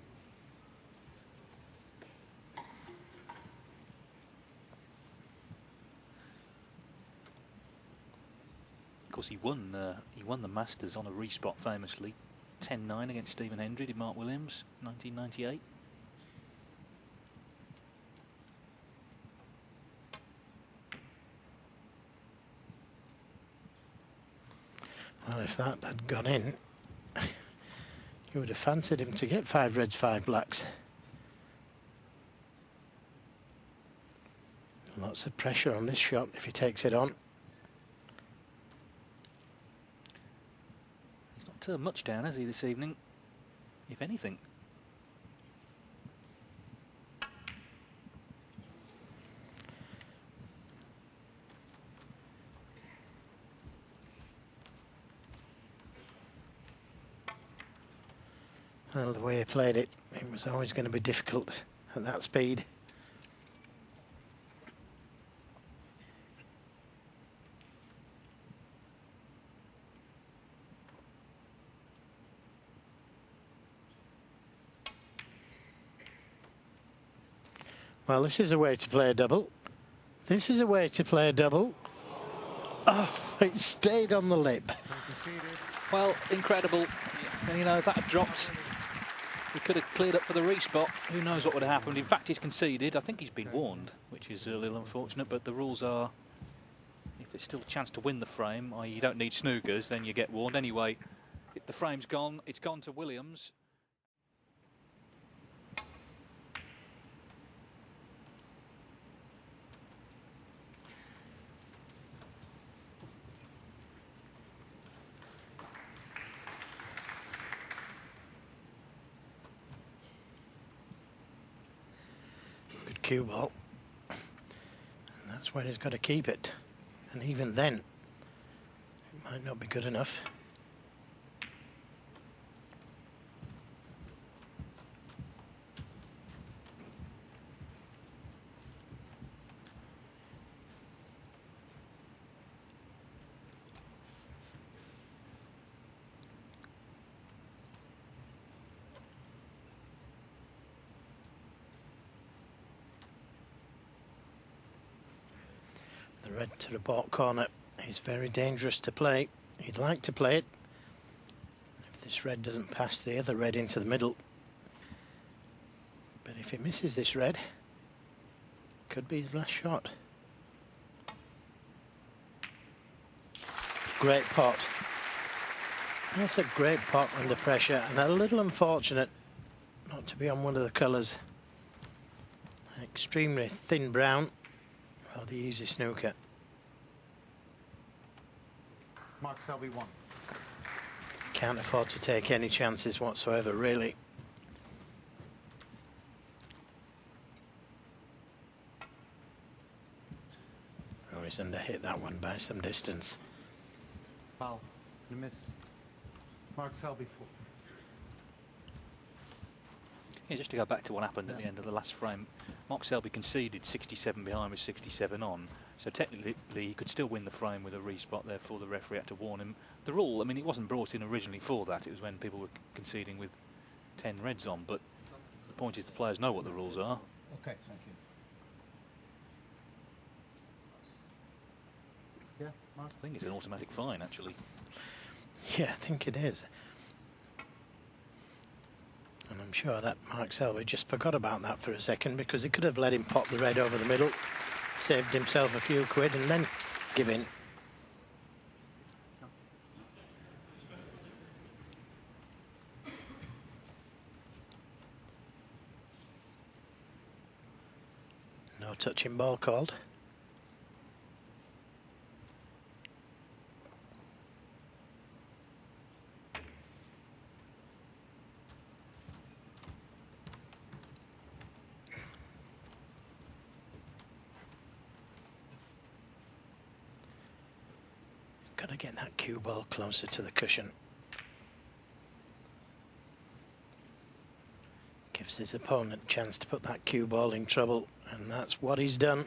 Of course, he won the Masters on a respot famously, 10-9 against Stephen Hendry, did Mark Williams, 1998. Well, if that had gone in, you would have fancied him to get 5 reds, 5 blacks. Lots of pressure on this shot if he takes it on. He's not turned much down, has he, this evening? If anything. Well, the way he played it, it was always going to be difficult at that speed. Well, this is a way to play a double. This is a way to play a double. Oh, it stayed on the lip. Well, incredible. You know, if that had dropped, he could have cleared up for the respot. Who knows what would have happened. In fact, he's conceded. I think he's been warned, which is a little unfortunate, but the rules are, if there's still a chance to win the frame, i.e. you don't need snookers, then you get warned. Anyway, if the frame's gone, it's gone to Williams. cue ball. And that's where he's got to keep it. And even then, it might not be good enough. The red to the bottom corner is very dangerous to play. He'd like to play it. If this red doesn't pass the other red into the middle. But if he misses this red, could be his last shot. Great pot. That's a great pot under pressure, and a little unfortunate not to be on one of the colours. Extremely thin brown. Oh, the easy snooker. Mark Selby 1. Can't afford to take any chances whatsoever, really. Oh, he's under-hit that one by some distance. Foul. You miss. Mark Selby 4. Yeah, just to go back to what happened at the end of the last frame, Mark Selby conceded 67 behind with 67 on, so technically he could still win the frame with a respot, therefore the referee had to warn him. The rule, I mean, it wasn't brought in originally for that, it was when people were conceding with 10 reds on, but the point is the players know what the rules are. Okay, thank you. Yeah, Mark? I think it's an automatic fine, actually. Yeah, I think it is. And I'm sure that Mark Selby just forgot about that for a second, because he could have let him pop the red over the middle, saved himself a few quid and then give in. No touching ball called. Got to get that cue ball closer to the cushion. Gives his opponent a chance to put that cue ball in trouble, and that's what he's done.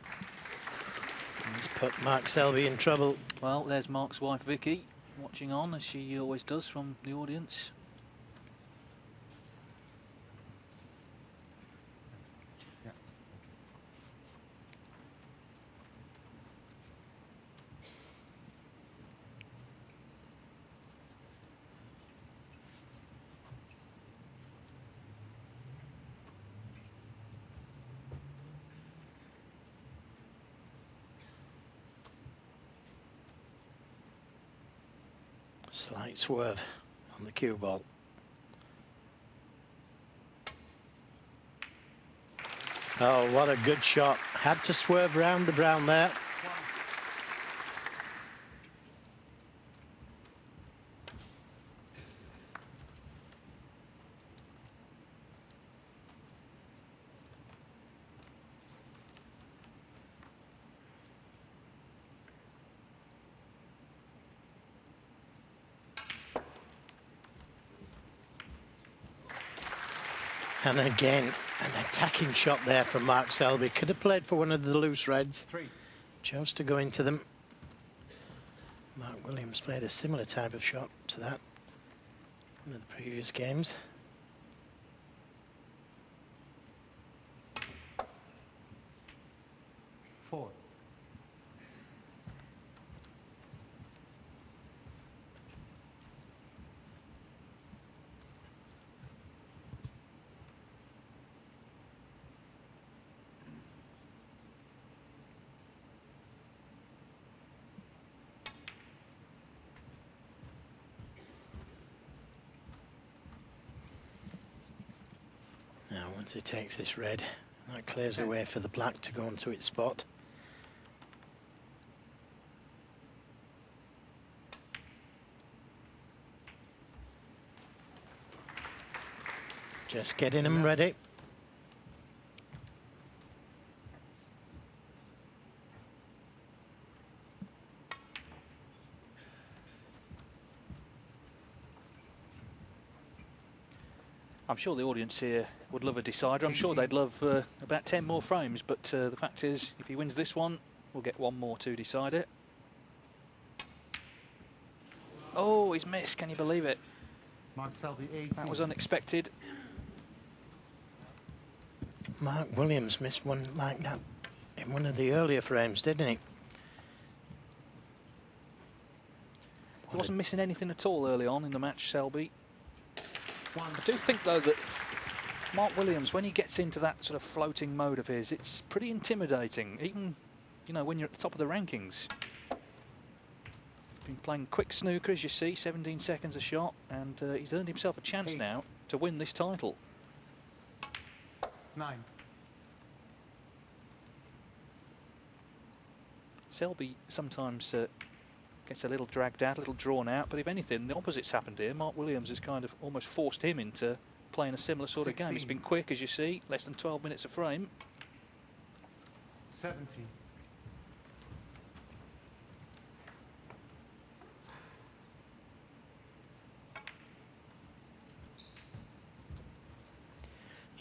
He's put Mark Selby in trouble. Well, there's Mark's wife Vicky watching on, as she always does from the audience. Slight swerve on the cue ball. Oh, what a good shot. Had to swerve round the brown there. And again, an attacking shot there from Mark Selby. Could have played for one of the loose reds. 3. Chose to go into them. Mark Williams played a similar type of shot to that in the previous games. Four. Now, once he takes this red, that clears the way for the black to go onto its spot. Just getting them ready. I'm sure the audience here would love a decider. I'm sure they'd love about 10 more frames, but the fact is, if he wins this one, we'll get one more to decide it. Oh, he's missed. Can you believe it? Mark Selby, 18. That was unexpected. Mark Williams missed one like that in one of the earlier frames, didn't he? He wasn't missing anything at all early on in the match, Selby. One. I do think, though, that Mark Williams, when he gets into that sort of floating mode of his, it's pretty intimidating, even, you know, when you're at the top of the rankings. Been playing quick snooker, as you see, 17 seconds a shot, and he's earned himself a chance now to win this title. 9. Selby sometimes gets a little dragged out, a little drawn out, but if anything, the opposite's happened here. Mark Williams has kind of almost forced him into playing a similar sort 16. of game. It's been quick, as you see, less than 12 minutes a frame. 17.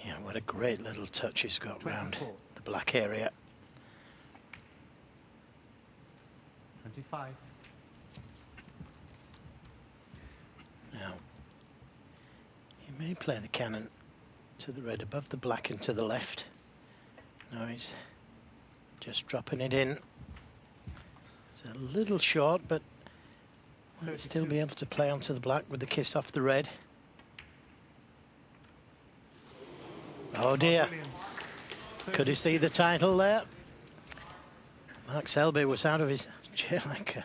Yeah, what a great little touch he's got 24. round the black area. 25. Now, he may play the cannon to the red above the black and to the left. Now he's just dropping it in. It's a little short, but might still be able to play onto the black with the kiss off the red. Oh dear. Could he see the title there? Mark Selby was out of his chair like a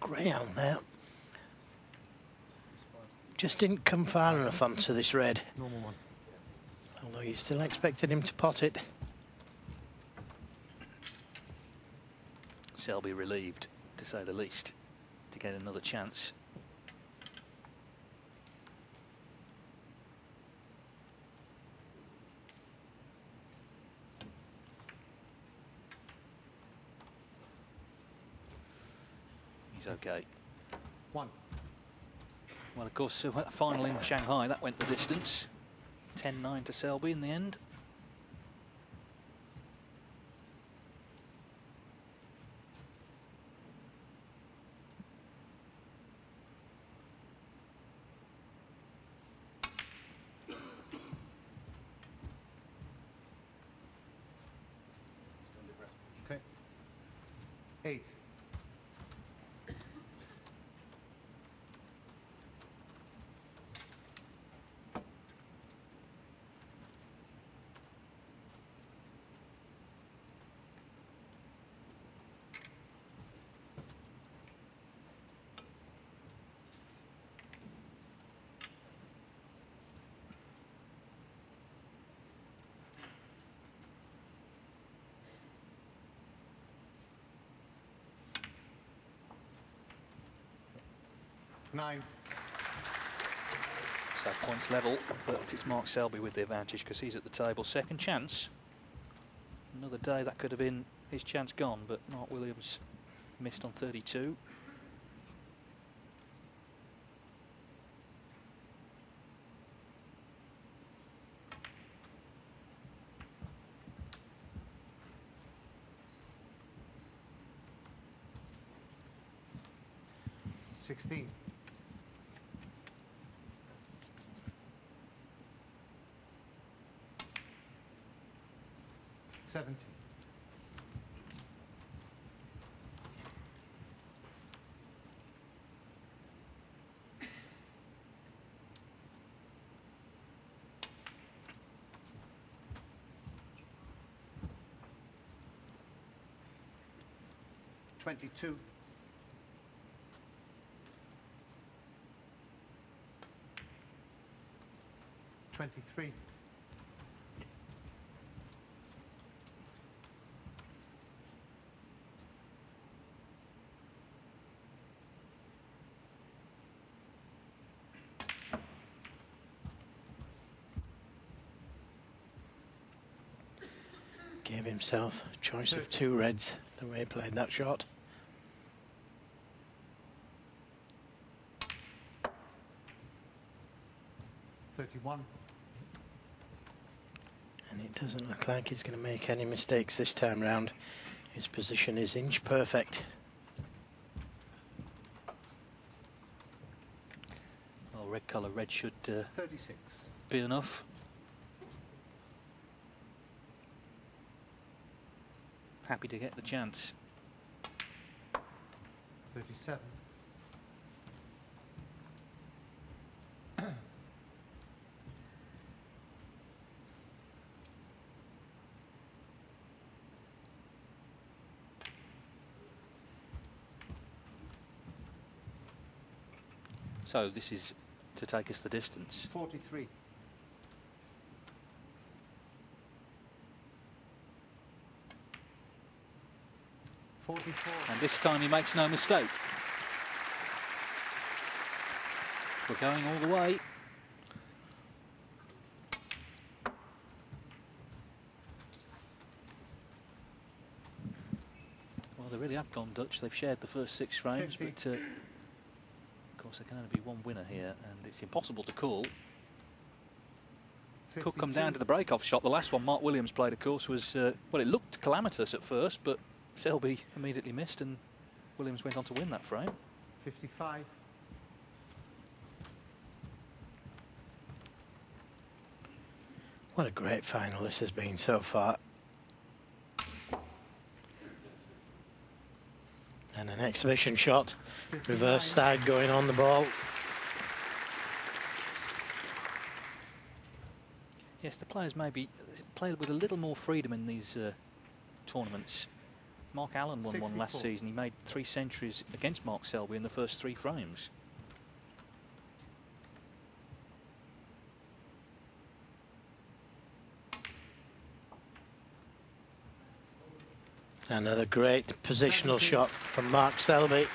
greyhound there. Just didn't come far enough onto this red. Normal one. Although you still expected him to pot it. Selby relieved, to say the least, to get another chance. He's okay. 1. Well, of course, that final in Shanghai, that went the distance. 10-9 to Selby in the end. Okay. 8. 9. So points level, but it's Mark Selby with the advantage because he's at the table. Second chance. Another day that could have been his chance gone, but Mark Williams missed on 32. $16. 17. 22. 23. Gave himself a choice of 2 reds the way he played that shot. $31. And it doesn't look like he's going to make any mistakes this time round. His position is inch perfect. Well, red colour, red should 36. be enough. Happy to get the chance. 37. So this is to take us the distance. 43. And this time he makes no mistake. We're going all the way. Well, they really have gone Dutch. They've shared the first 6 frames, 50. but of course there can only be one winner here, and it's impossible to call. Could come down to the break-off shot. The last one Mark Williams played, of course, was, well, it looked calamitous at first, but Selby immediately missed, and Williams went on to win that frame. 55. What a great final this has been so far. And an exhibition shot, 59. reverse side going on the ball. Yes, the players maybe played with a little more freedom in these tournaments. Mark Allen won 64. one last season. He made 3 centuries against Mark Selby in the first 3 frames. Another great positional shot from Mark Selby.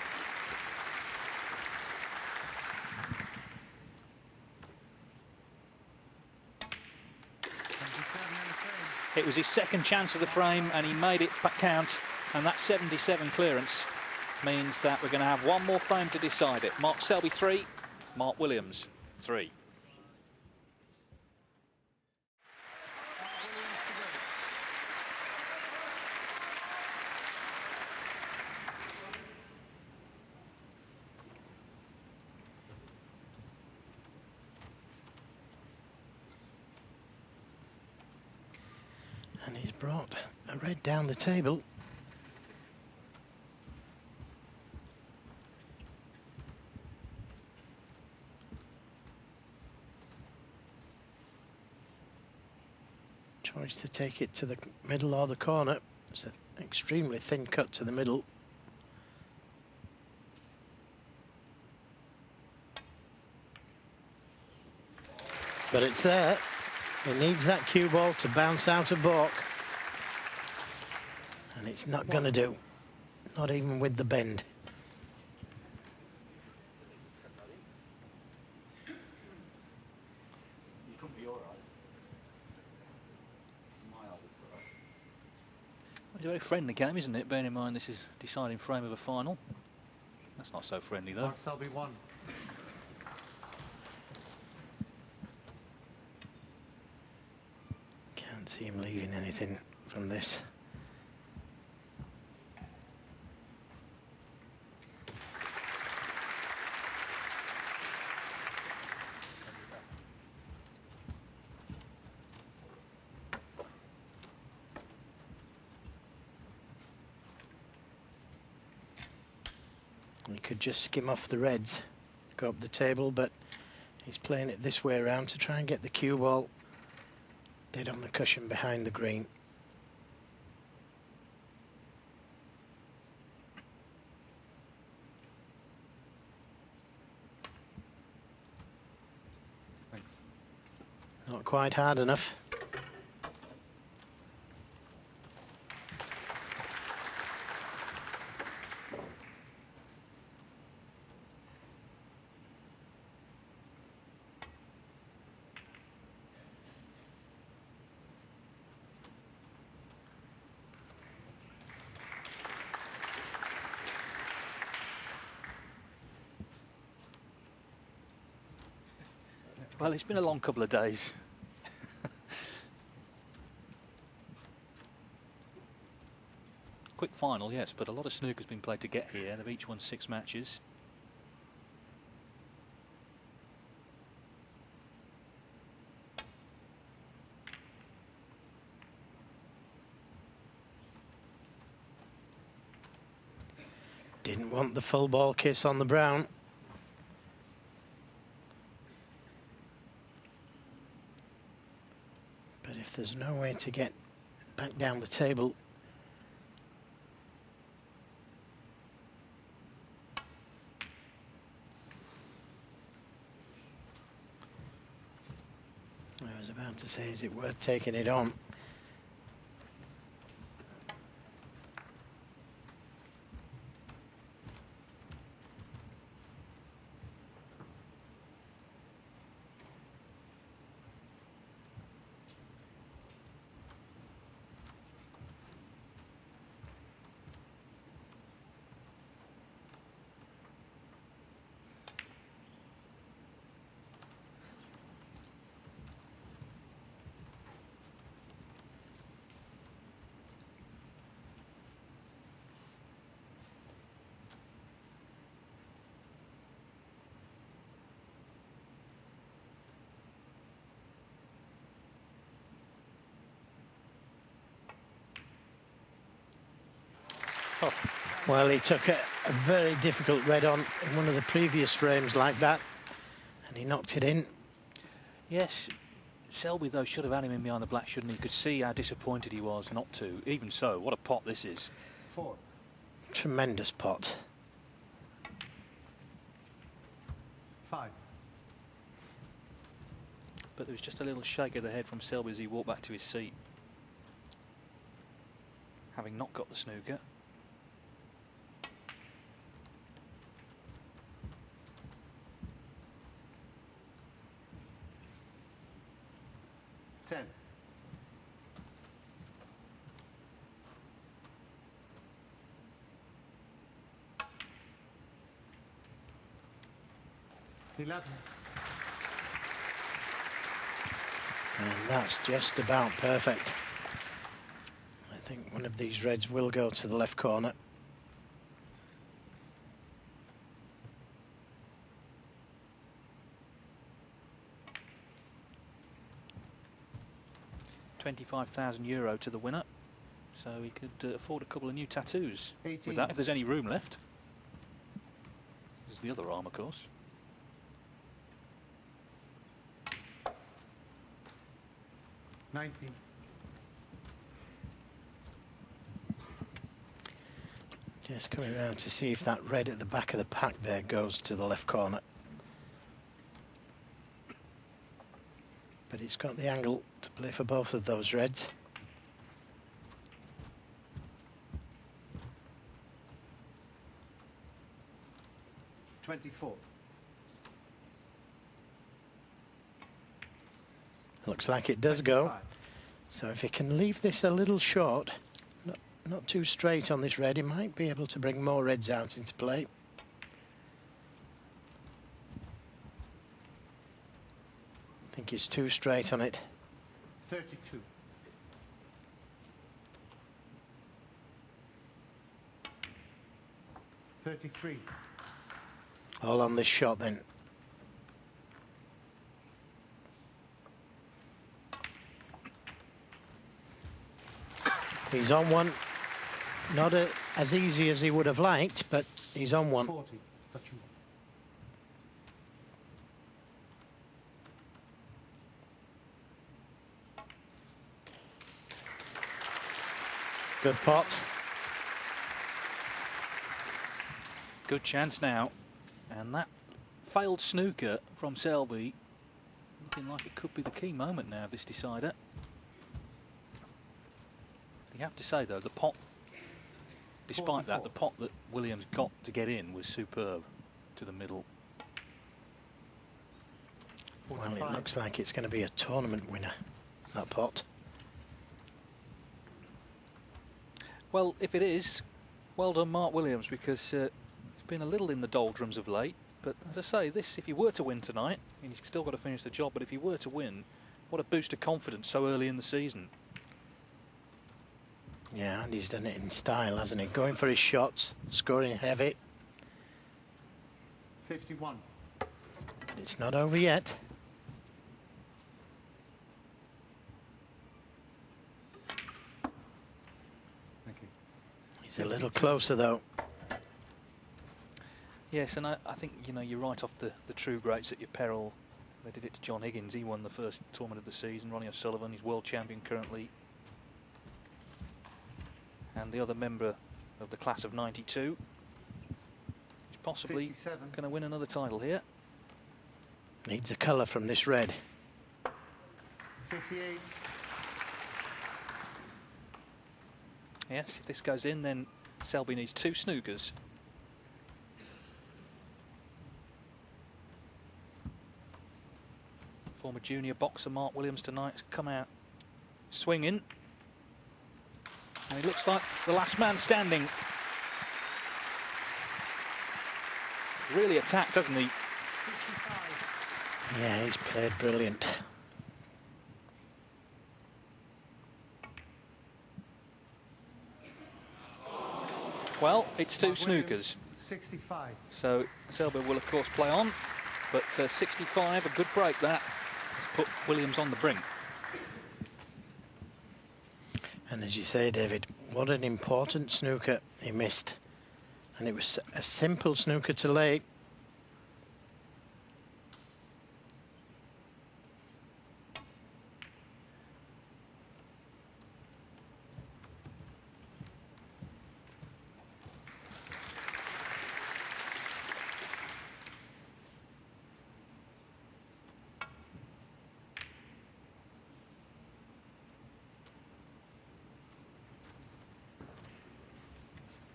It was his second chance of the frame, and he made it count. And that 77 clearance means that we're going to have one more frame to decide it. Mark Selby 3, Mark Williams 3. And he's brought a red down the table. Choice to take it to the middle or the corner. It's an extremely thin cut to the middle. But it's there. He needs that cue ball to bounce out of baulk. And it's not going to do. Not even with the bend. It's a very friendly game, isn't it? Bearing in mind this is deciding frame of a final. That's not so friendly, though. Mark Selby 1. Can't see him leaving anything from this. He could just skim off the reds, go up the table, but he's playing it this way around to try and get the cue ball dead on the cushion behind the green. Thanks. Not quite hard enough. Well, it's been a long couple of days. quick final, yes, but a lot of snooker's been played to get here. They've each won 6 matches. Didn't want the full ball kiss on the brown. But if there's no way to get back down the table, I was about to say, is it worth taking it on? Oh. Well, he took a very difficult red on in one of the previous frames like that, and he knocked it in. Yes, Selby, though, should have had him in behind the black, shouldn't he? You could see how disappointed he was not to. Even so, what a pot this is. 4. Tremendous pot. 5. But there was just a little shake of the head from Selby as he walked back to his seat, having not got the snooker. 10. 11. And that's just about perfect. I think one of these reds will go to the left corner. €25,000 to the winner, so he could afford a couple of new tattoos 18. with that, if there's any room left. There's the other arm, of course. 19. Just coming around to see if that red at the back of the pack there goes to the left corner. But it's got the angle to play for both of those reds. $24. Looks like it does 25. go. So if he can leave this a little short, not too straight on this red, he might be able to bring more reds out into play. I think he's too straight on it. 32. 33. All on this shot then. He's on one. Not as easy as he would have liked, but he's on one. 40. Touching. Good pot. Good chance now, and that failed snooker from Selby looking like it could be the key moment now of this decider. You have to say though, the pot, despite 44. that, the pot that Williams got to get in was superb to the middle. Well, 45. it looks like it's going to be a tournament winner, that pot. Well, if it is, well done Mark Williams, because he's been a little in the doldrums of late. But as I say, this, if he were to win tonight, and he's still got to finish the job, but if he were to win, what a boost of confidence so early in the season. Yeah, and he's done it in style, hasn't he? Going for his shots, scoring heavy. 51. But it's not over yet. Thank you. He's a little closer though. Yes, and I think, you know, you're right off the true greats at your peril. They did it to John Higgins. He won the first tournament of the season. Ronnie O'Sullivan, he's world champion currently. And the other member of the class of 92 is possibly going to win another title here. Needs a colour from this red. 58. Yes, if this goes in, then Selby needs 2 snookers. Former junior boxer Mark Williams tonight has come out swinging. And he looks like the last man standing. Really attacked, doesn't he? 55. Yeah, he's played brilliant. Well, it's 2 snookers. 65. So Selby will of course play on, but 65, a good break that, has put Williams on the brink. And as you say, David, what an important snooker he missed. And it was a simple snooker to lay.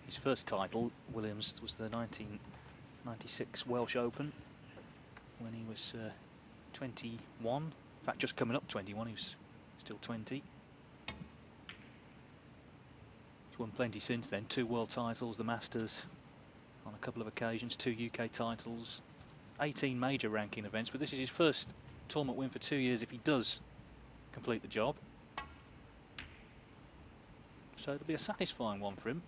His first title, Williams, was the 1996 Welsh Open when he was 21. In fact, just coming up 21, he was still 20. He's won plenty since then. 2 world titles, the Masters on a couple of occasions, 2 UK titles, 18 major ranking events, but this is his first tournament win for 2 years if he does complete the job. So it'll be a satisfying one for him.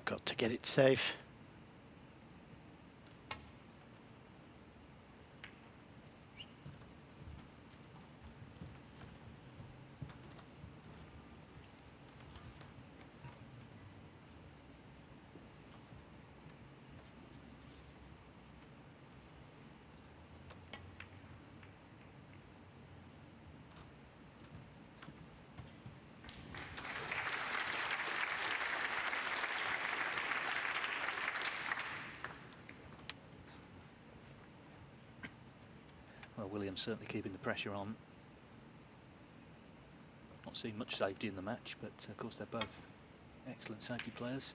Got to get it safe. Well, Williams certainly keeping the pressure on. Not seeing much safety in the match, but of course they're both excellent safety players.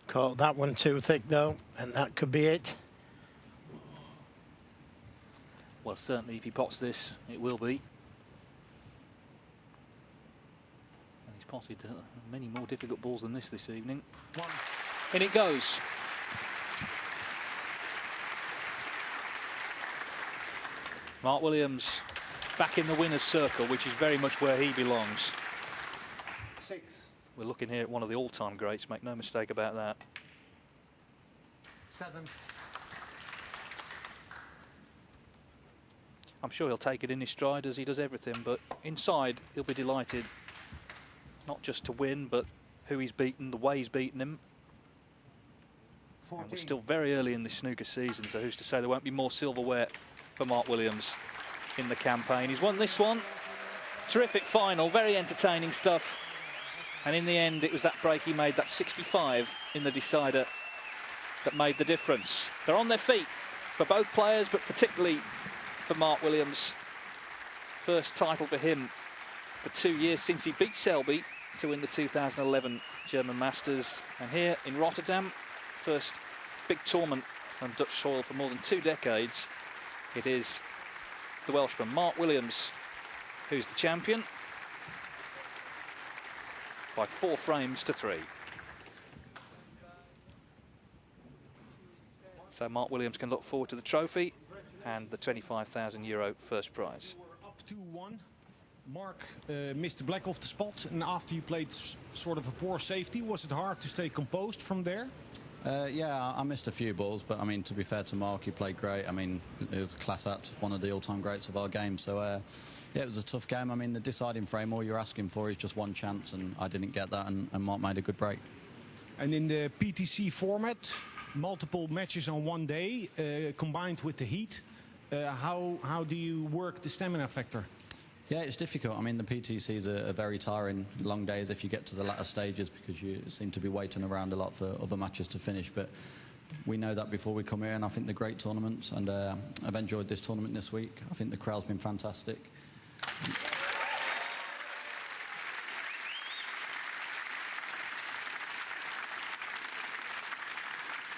Caught that one too thick though, and that could be it. Well, certainly if he pots this, it will be. And he's potted many more difficult balls than this evening. One. In it goes. Mark Williams back in the winner's circle, which is very much where he belongs. 6. We're looking here at one of the all-time greats, make no mistake about that. 7. I'm sure he'll take it in his stride as he does everything, but inside he'll be delighted, not just to win, but who he's beaten, the way he's beaten him. 14. And we're still very early in this snooker season, so who's to say there won't be more silverware for Mark Williams in the campaign. He's won this one. Terrific final, very entertaining stuff. And in the end, it was that break he made, that 65 in the decider, that made the difference. They're on their feet for both players, but particularly for Mark Williams. First title for him for 2 years since he beat Selby to win the 2011 German Masters. And here in Rotterdam, first big tournament on Dutch soil for more than 2 decades. It is the Welshman Mark Williams who's the champion by 4 frames to 3. So Mark Williams can look forward to the trophy and the €25,000 first prize. Up 2-1. Mark missed the black off the spot, and after you played sort of a poor safety, was it hard to stay composed from there? Yeah, I missed a few balls, but I mean, to be fair to Mark, he played great. I mean, it was a class act, one of the all-time greats of our game. So, yeah, it was a tough game. I mean, the deciding frame, all you're asking for is just one chance, and I didn't get that, and Mark made a good break. And in the PTC format, multiple matches on one day, combined with the heat, how do you work the stamina factor? Yeah, it's difficult. I mean, the PTCs are very tiring, long days if you get to the latter stages because you seem to be waiting around a lot for other matches to finish. But we know that before we come here, and I think they're great tournaments, and I've enjoyed this tournament this week. I think the crowd's been fantastic.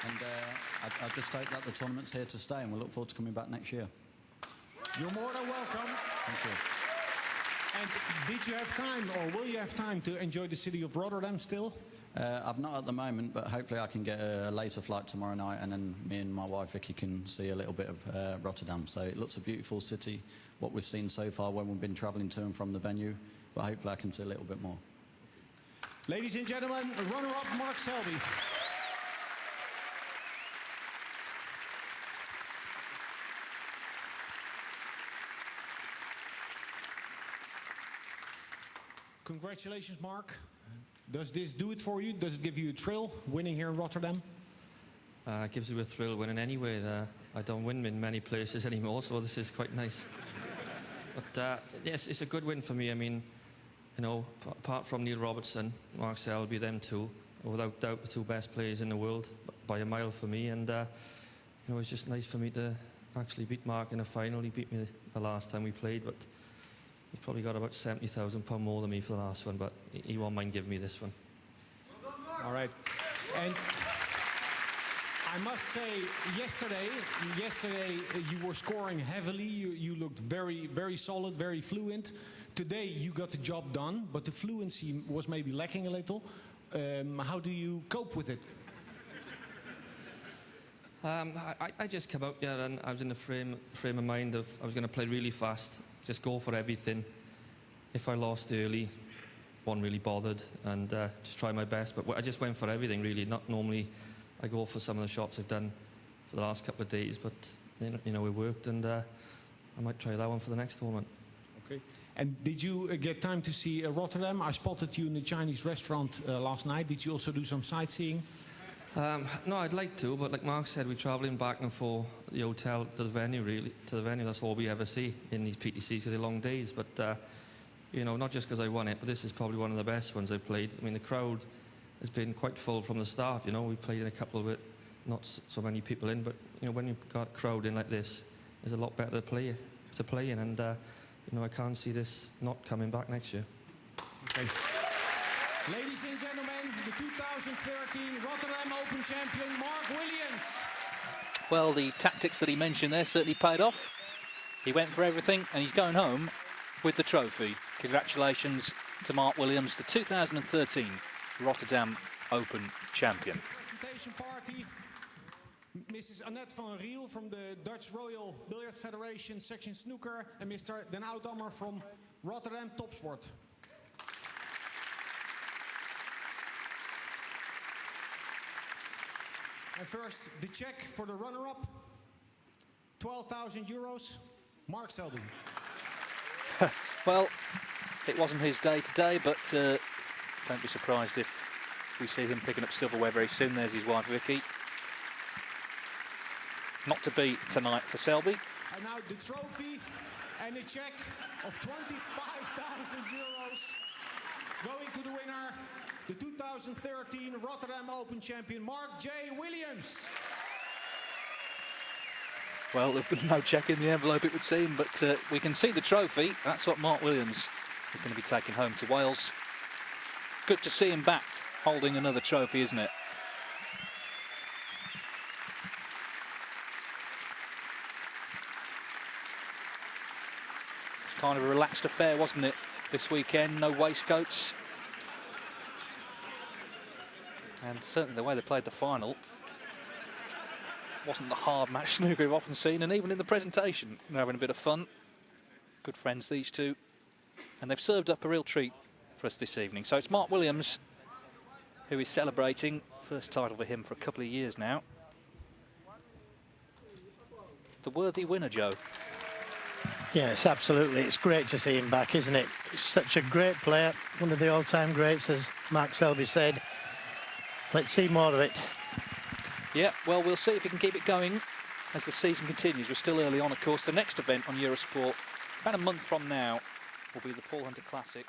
And I just hope that the tournament's here to stay, and we'll look forward to coming back next year. You're more than welcome. Thank you. And did you have time, or will you have time to enjoy the city of Rotterdam still? I've not at the moment, but hopefully I can get a later flight tomorrow night, and then me and my wife Vicky can see a little bit of Rotterdam. So it looks a beautiful city, what we've seen so far when we've been travelling to and from the venue, but hopefully I can see a little bit more. Ladies and gentlemen, runner-up Mark Selby. Congratulations, Mark. Does this do it for you? Does it give you a thrill, winning here in Rotterdam? It gives you a thrill winning anywhere. I don't win in many places anymore, so this is quite nice. But yes, it's a good win for me. I mean, you know, apart from Neil Robertson, Mark Selby, them two, are without doubt the 2 best players in the world by a mile for me. And you know, it's just nice for me to actually beat Mark in a final. He beat me the last time we played, but he's probably got about £70,000 more than me for the last one, but he won't mind giving me this one. All right. And I must say, yesterday you were scoring heavily. You looked very, very solid, very fluent. Today you got the job done, but the fluency was maybe lacking a little. How do you cope with it? I just come out here and I was in the frame of mind of I was going to play really fast, just go for everything. If I lost early, wasn't really bothered, and just try my best. But I just went for everything, really. Not normally I go for some of the shots I've done for the last couple of days, but you know, it worked, and I might try that one for the next tournament. Okay. And did you get time to see Rotterdam? I spotted you in a Chinese restaurant last night. Did you also do some sightseeing? No, I'd like to, but like Mark said, we're travelling back and forth the hotel to the venue, really. To the venue, that's all we ever see in these PTCs, because they're long days. But, you know, not just because I won it, but this is probably one of the best ones I've played. I mean, the crowd has been quite full from the start, you know. We played in a couple of it, not so many people in, but, you know, when you've got a crowd in like this, it's a lot better to play in, and, you know, I can't see this not coming back next year. Okay. Ladies and gentlemen, the 2013 Rotterdam Open champion, Mark Williams. Well, the tactics that he mentioned there certainly paid off. He went for everything, and he's going home with the trophy. Congratulations to Mark Williams, the 2013 Rotterdam Open champion. Presentation party. Mrs. Annette van Riel from the Dutch Royal Billiard Federation, Section Snooker, and Mr. Den Oudammer from Rotterdam Topsport. And first, the check for the runner-up, 12,000 euros, Mark Selby. Well, it wasn't his day today, but don't be surprised if we see him picking up silverware very soon. There's his wife, Vicky. Not to beat tonight for Selby. And now the trophy and a check of 25,000 euros going to the winner, the 2013 Rotterdam Open champion, Mark J. Williams. Well, there's been no check in the envelope, it would seem, but we can see the trophy. That's what Mark Williams is going to be taking home to Wales. Good to see him back holding another trophy, isn't it? It's kind of a relaxed affair, wasn't it, this weekend? No waistcoats. And certainly the way they played the final wasn't the hard match snooker we've often seen, and even in the presentation they're having a bit of fun. Good friends, these two, and they've served up a real treat for us this evening. So it's Mark Williams who is celebrating, first title for him for a couple of years now. The worthy winner, Joe. Yes, absolutely. It's great to see him back, isn't it? He's such a great player, one of the all-time greats, as Mark Selby said. Let's see more of it. Yeah, well, we'll see if he can keep it going as the season continues. We're still early on, of course. The next event on Eurosport, about a month from now, will be the Paul Hunter Classic.